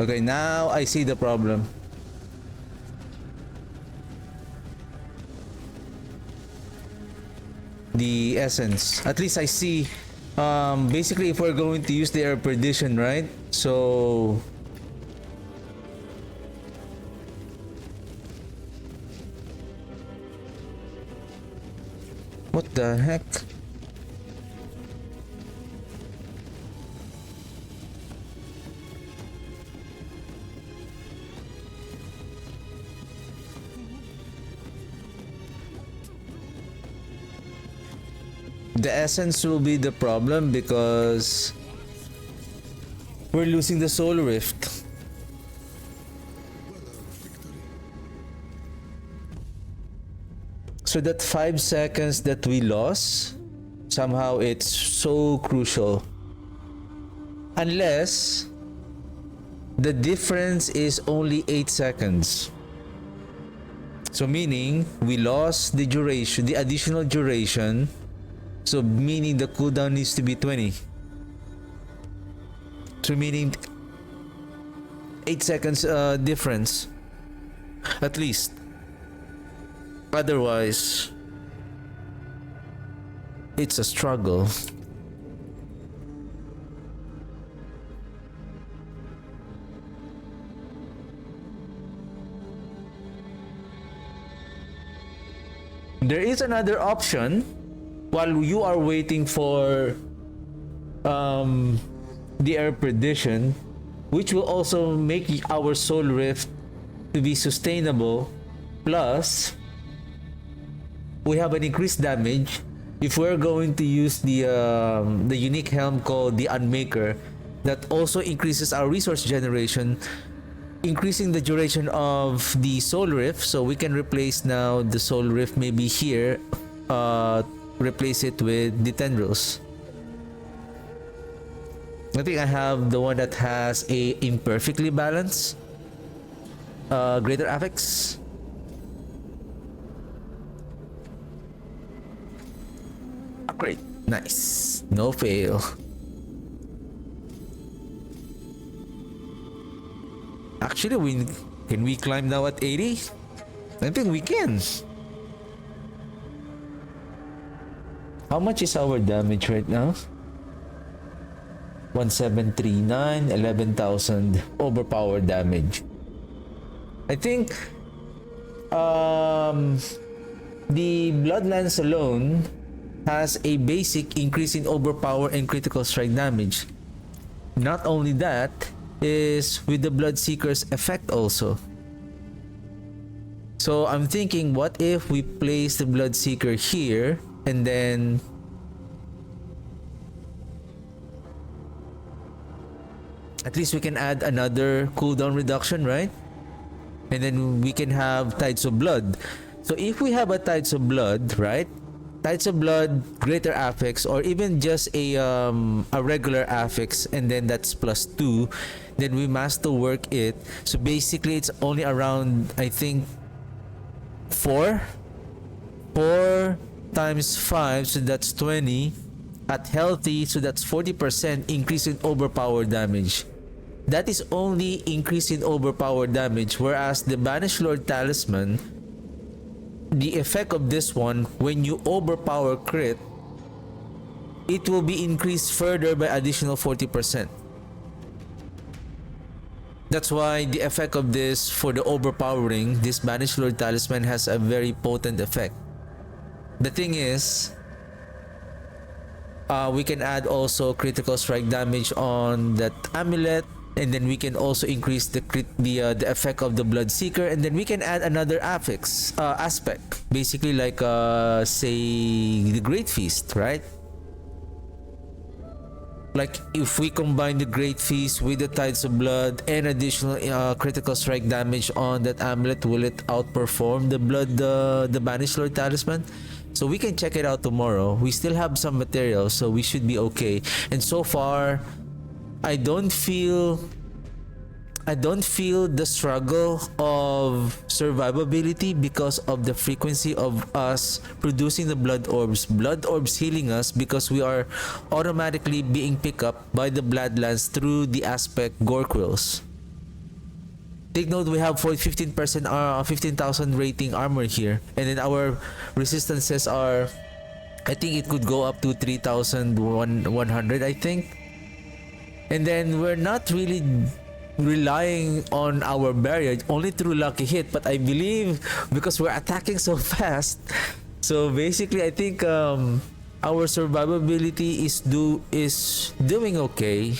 Okay, now I see the problem. The essence. At least I see. Basically, if we're going to use the air perdition, right? So. What the heck? The essence will be the problem because we're losing the soul rift. So that 5 seconds that we lost, somehow it's so crucial. Unless the difference is only 8 seconds. So meaning we lost the duration, the additional duration. So meaning the cooldown needs to be 20. So meaning 8 seconds difference. At least. Otherwise, it's a struggle. There is another option. While you are waiting for the air perdition, which will also make our soul rift to be sustainable, plus we have an increased damage, if we're going to use the unique helm called the Unmaker, that also increases our resource generation, increasing the duration of the Soul Rift. So we can replace now the Soul Rift maybe here, replace it with the Tendrils. I think I have the one that has a imperfectly balanced greater affix. Upgrade. Nice. No fail. Actually, can we climb now at 80? I think we can. How much is our damage right now? 1739, 11,000 overpowered damage. I think the Bloodlands alone has a basic increase in overpower and critical strike damage. Not only that, is with the Bloodseeker's effect also. So I'm thinking, what if we place the Bloodseeker here and then at least we can add another cooldown reduction, right? And then we can have Tides of Blood. So if we have a Tides of Blood, right? Tides of Blood, greater affix, or even just a regular affix, and then that's +2, then we master work it. So basically it's only around, I think, 4 times 5, so that's 20 at healthy, so that's 40% increase in overpower damage. That is only increase in overpower damage, whereas the Banished Lord Talisman, the effect of this one, when you overpower crit, it will be increased further by additional 40%. That's why the effect of this for the overpowering, this Banished Lord Talisman has a very potent effect. The thing is, we can add also critical strike damage on that amulet, and then we can also increase the effect of the Bloodseeker, and then we can add another affix aspect, basically like say the Great Feast, right? Like if we combine the Great Feast with the Tides of Blood and additional critical strike damage on that amulet, will it outperform the Banished Lord Talisman? So we can check it out tomorrow. We still have some material, so we should be okay. And so far, I don't feel the struggle of survivability because of the frequency of us producing the blood orbs healing us, because we are automatically being picked up by the Bloodlands through the aspect Gore Quills. Take note, we have 15% 15,000 rating armor here, and then our resistances are, I think it could go up to 3,100, I think. And then we're not really relying on our barrier only through lucky hit, but I believe because we're attacking so fast, so basically I think our survivability is doing okay.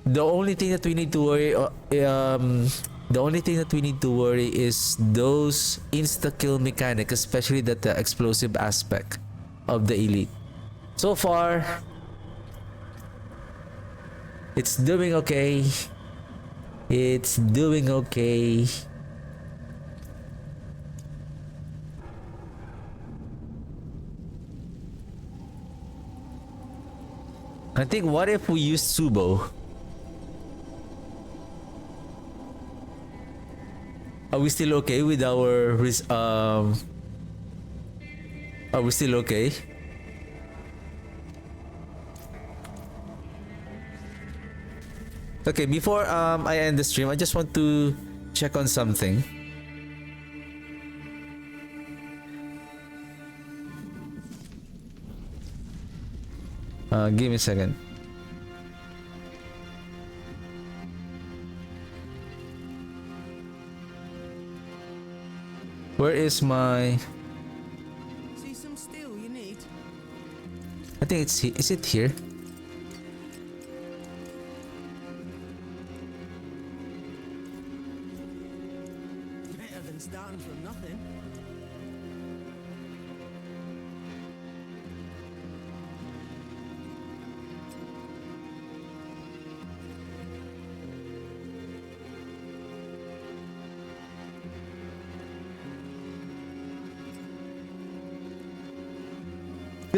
The only thing that we need to worry is those insta-kill mechanic, especially that the explosive aspect of the elite. So far, it's doing okay. It's doing okay. I think, what if we use Subo? Are we still okay with our are we still okay? Okay, before I end the stream, I just want to check on something. Give me a second. Where is my... See some steel you need? I think it's... Is it here? Better than starting from nothing.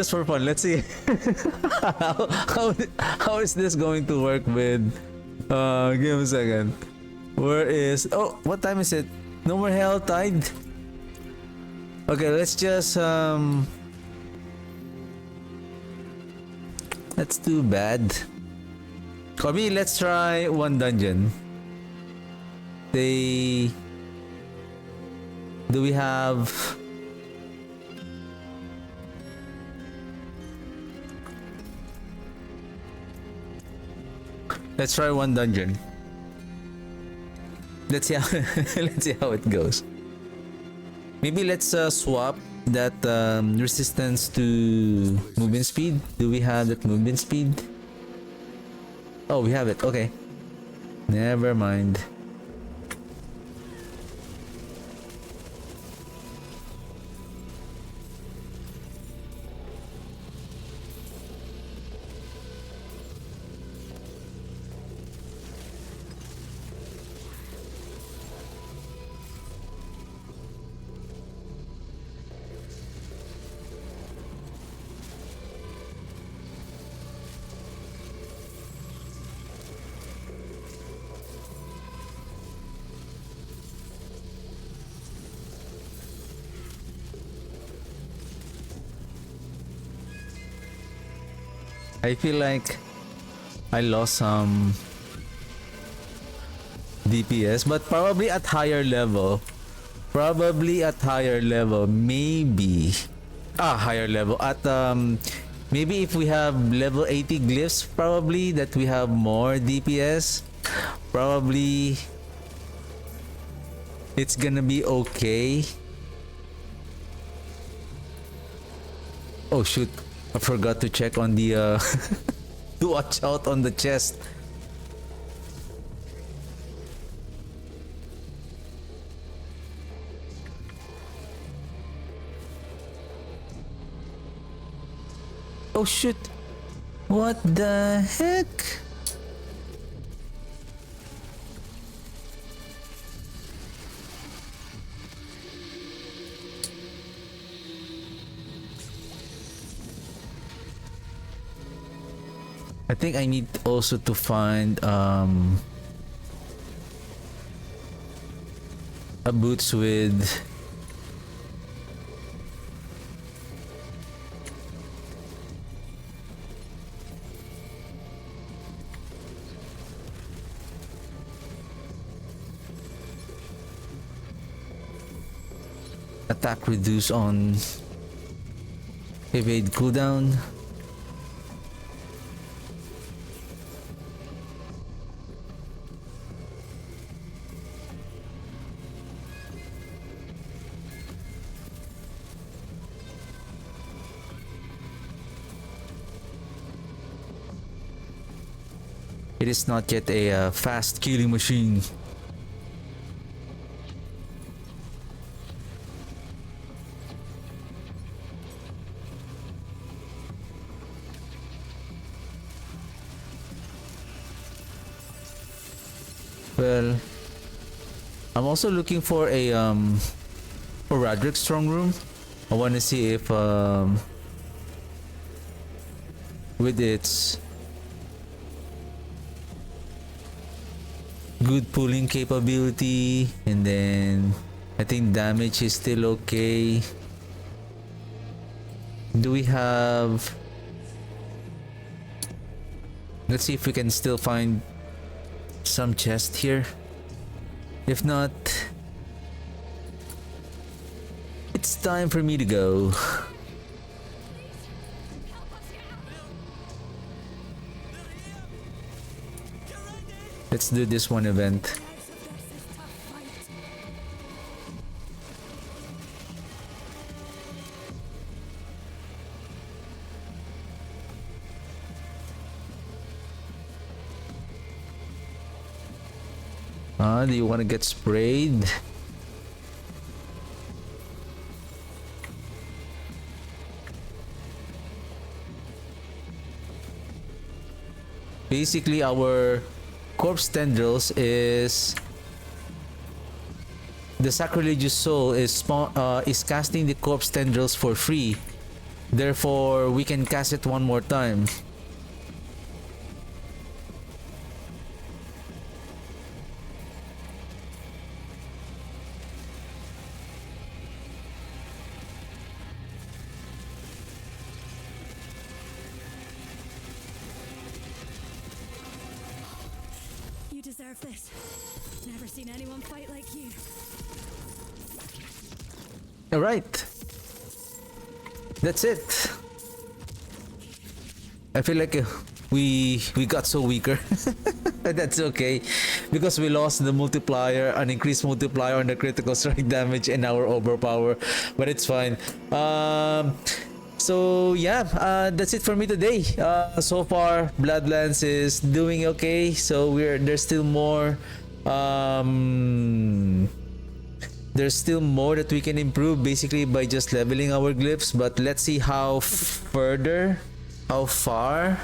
Just for fun, let's see how, how is this going to work with give me a second. Where is, oh, what time is it? No more hell tide. Okay, let's just that's too bad. For me, let's try one dungeon. Do we have let's try one dungeon. Let's see how let's see how it goes. Maybe let's swap that resistance to movement speed. Do we have that movement speed? Oh, we have it. Okay. Never mind. I feel like I lost some DPS, but probably at higher level. Probably at higher level, maybe. Higher level. At maybe if we have level 80 glyphs, probably that we have more DPS. Probably it's gonna be okay. Oh shoot. I forgot to check on the to watch out on the chest. Oh shit. What the heck? I think I need also to find a boots with attack reduce on evade cooldown. It is not yet a fast killing machine. Well, I'm also looking for a for Radric strong room. I want to see if with its good pulling capability, and then I think damage is still okay. Do we have, let's see if we can still find some chest here. If not, it's time for me to go. Let's do this one event. Do you want to get sprayed? Basically, our corpse tendrils is the sacrilegious soul is casting the corpse tendrils for free, Therefore, we can cast it one more time. You deserve this. Never seen anyone fight like you. Alright. That's it. I feel like we got so weaker. But that's okay. Because we lost the multiplier, an increased multiplier on the critical strike damage and our overpower. But it's fine. So yeah, that's it for me today. So far, Bloodlands is doing okay. So there's still more. There's still more that we can improve, basically by just leveling our glyphs. But let's see how far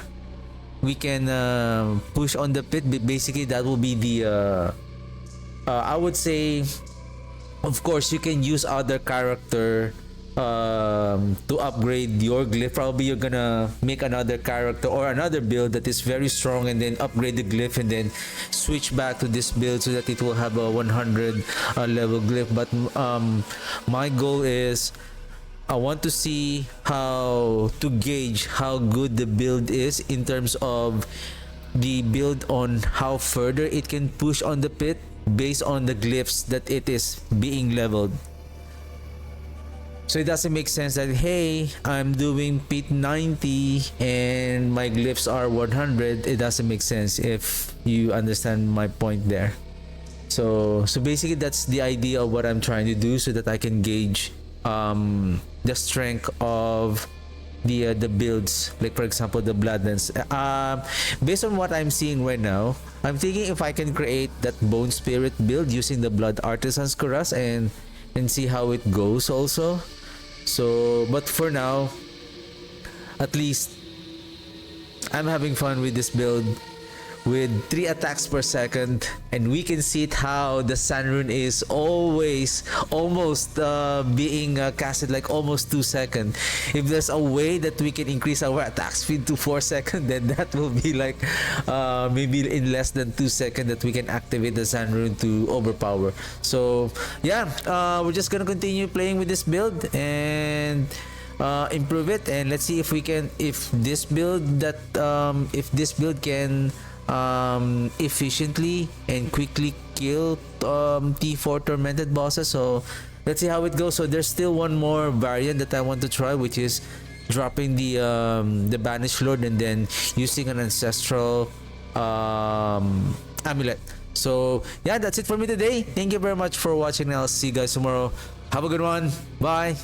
we can push on the pit. Basically, that will be the. I would say, of course, you can use other character to upgrade your glyph. Probably you're gonna make another character or another build that is very strong and then upgrade the glyph and then switch back to this build so that it will have a 100 level glyph. But my goal is I want to see how to gauge how good the build is in terms of the build on how further it can push on the pit based on the glyphs that it is being leveled. So it doesn't make sense that, hey, I'm doing pit 90 and my glyphs are 100. It doesn't make sense if you understand my point there. So basically that's the idea of what I'm trying to do so that I can gauge the strength of the builds, like for example the Bloodlands. Based on what I'm seeing right now, I'm thinking if I can create that Bone Spirit build using the Blood Artisan's Cuirass and see how it goes also. So, but for now, at least I'm having fun with this build with 3 attacks per second, and we can see it how the Sun Rune is always almost being casted like almost 2 seconds. If there's a way that we can increase our attack speed to 4 seconds, then that will be like maybe in less than 2 seconds that we can activate the Sun Rune to overpower. So yeah, we're just gonna continue playing with this build and improve it, and let's see if we can, if this build can efficiently and quickly kill T4 tormented bosses. So let's see how it goes. So there's still one more variant that I want to try, which is dropping the Banished Lord and then using an ancestral amulet. So yeah, that's it for me today. Thank you very much for watching, and I'll see you guys tomorrow. Have a good one. Bye.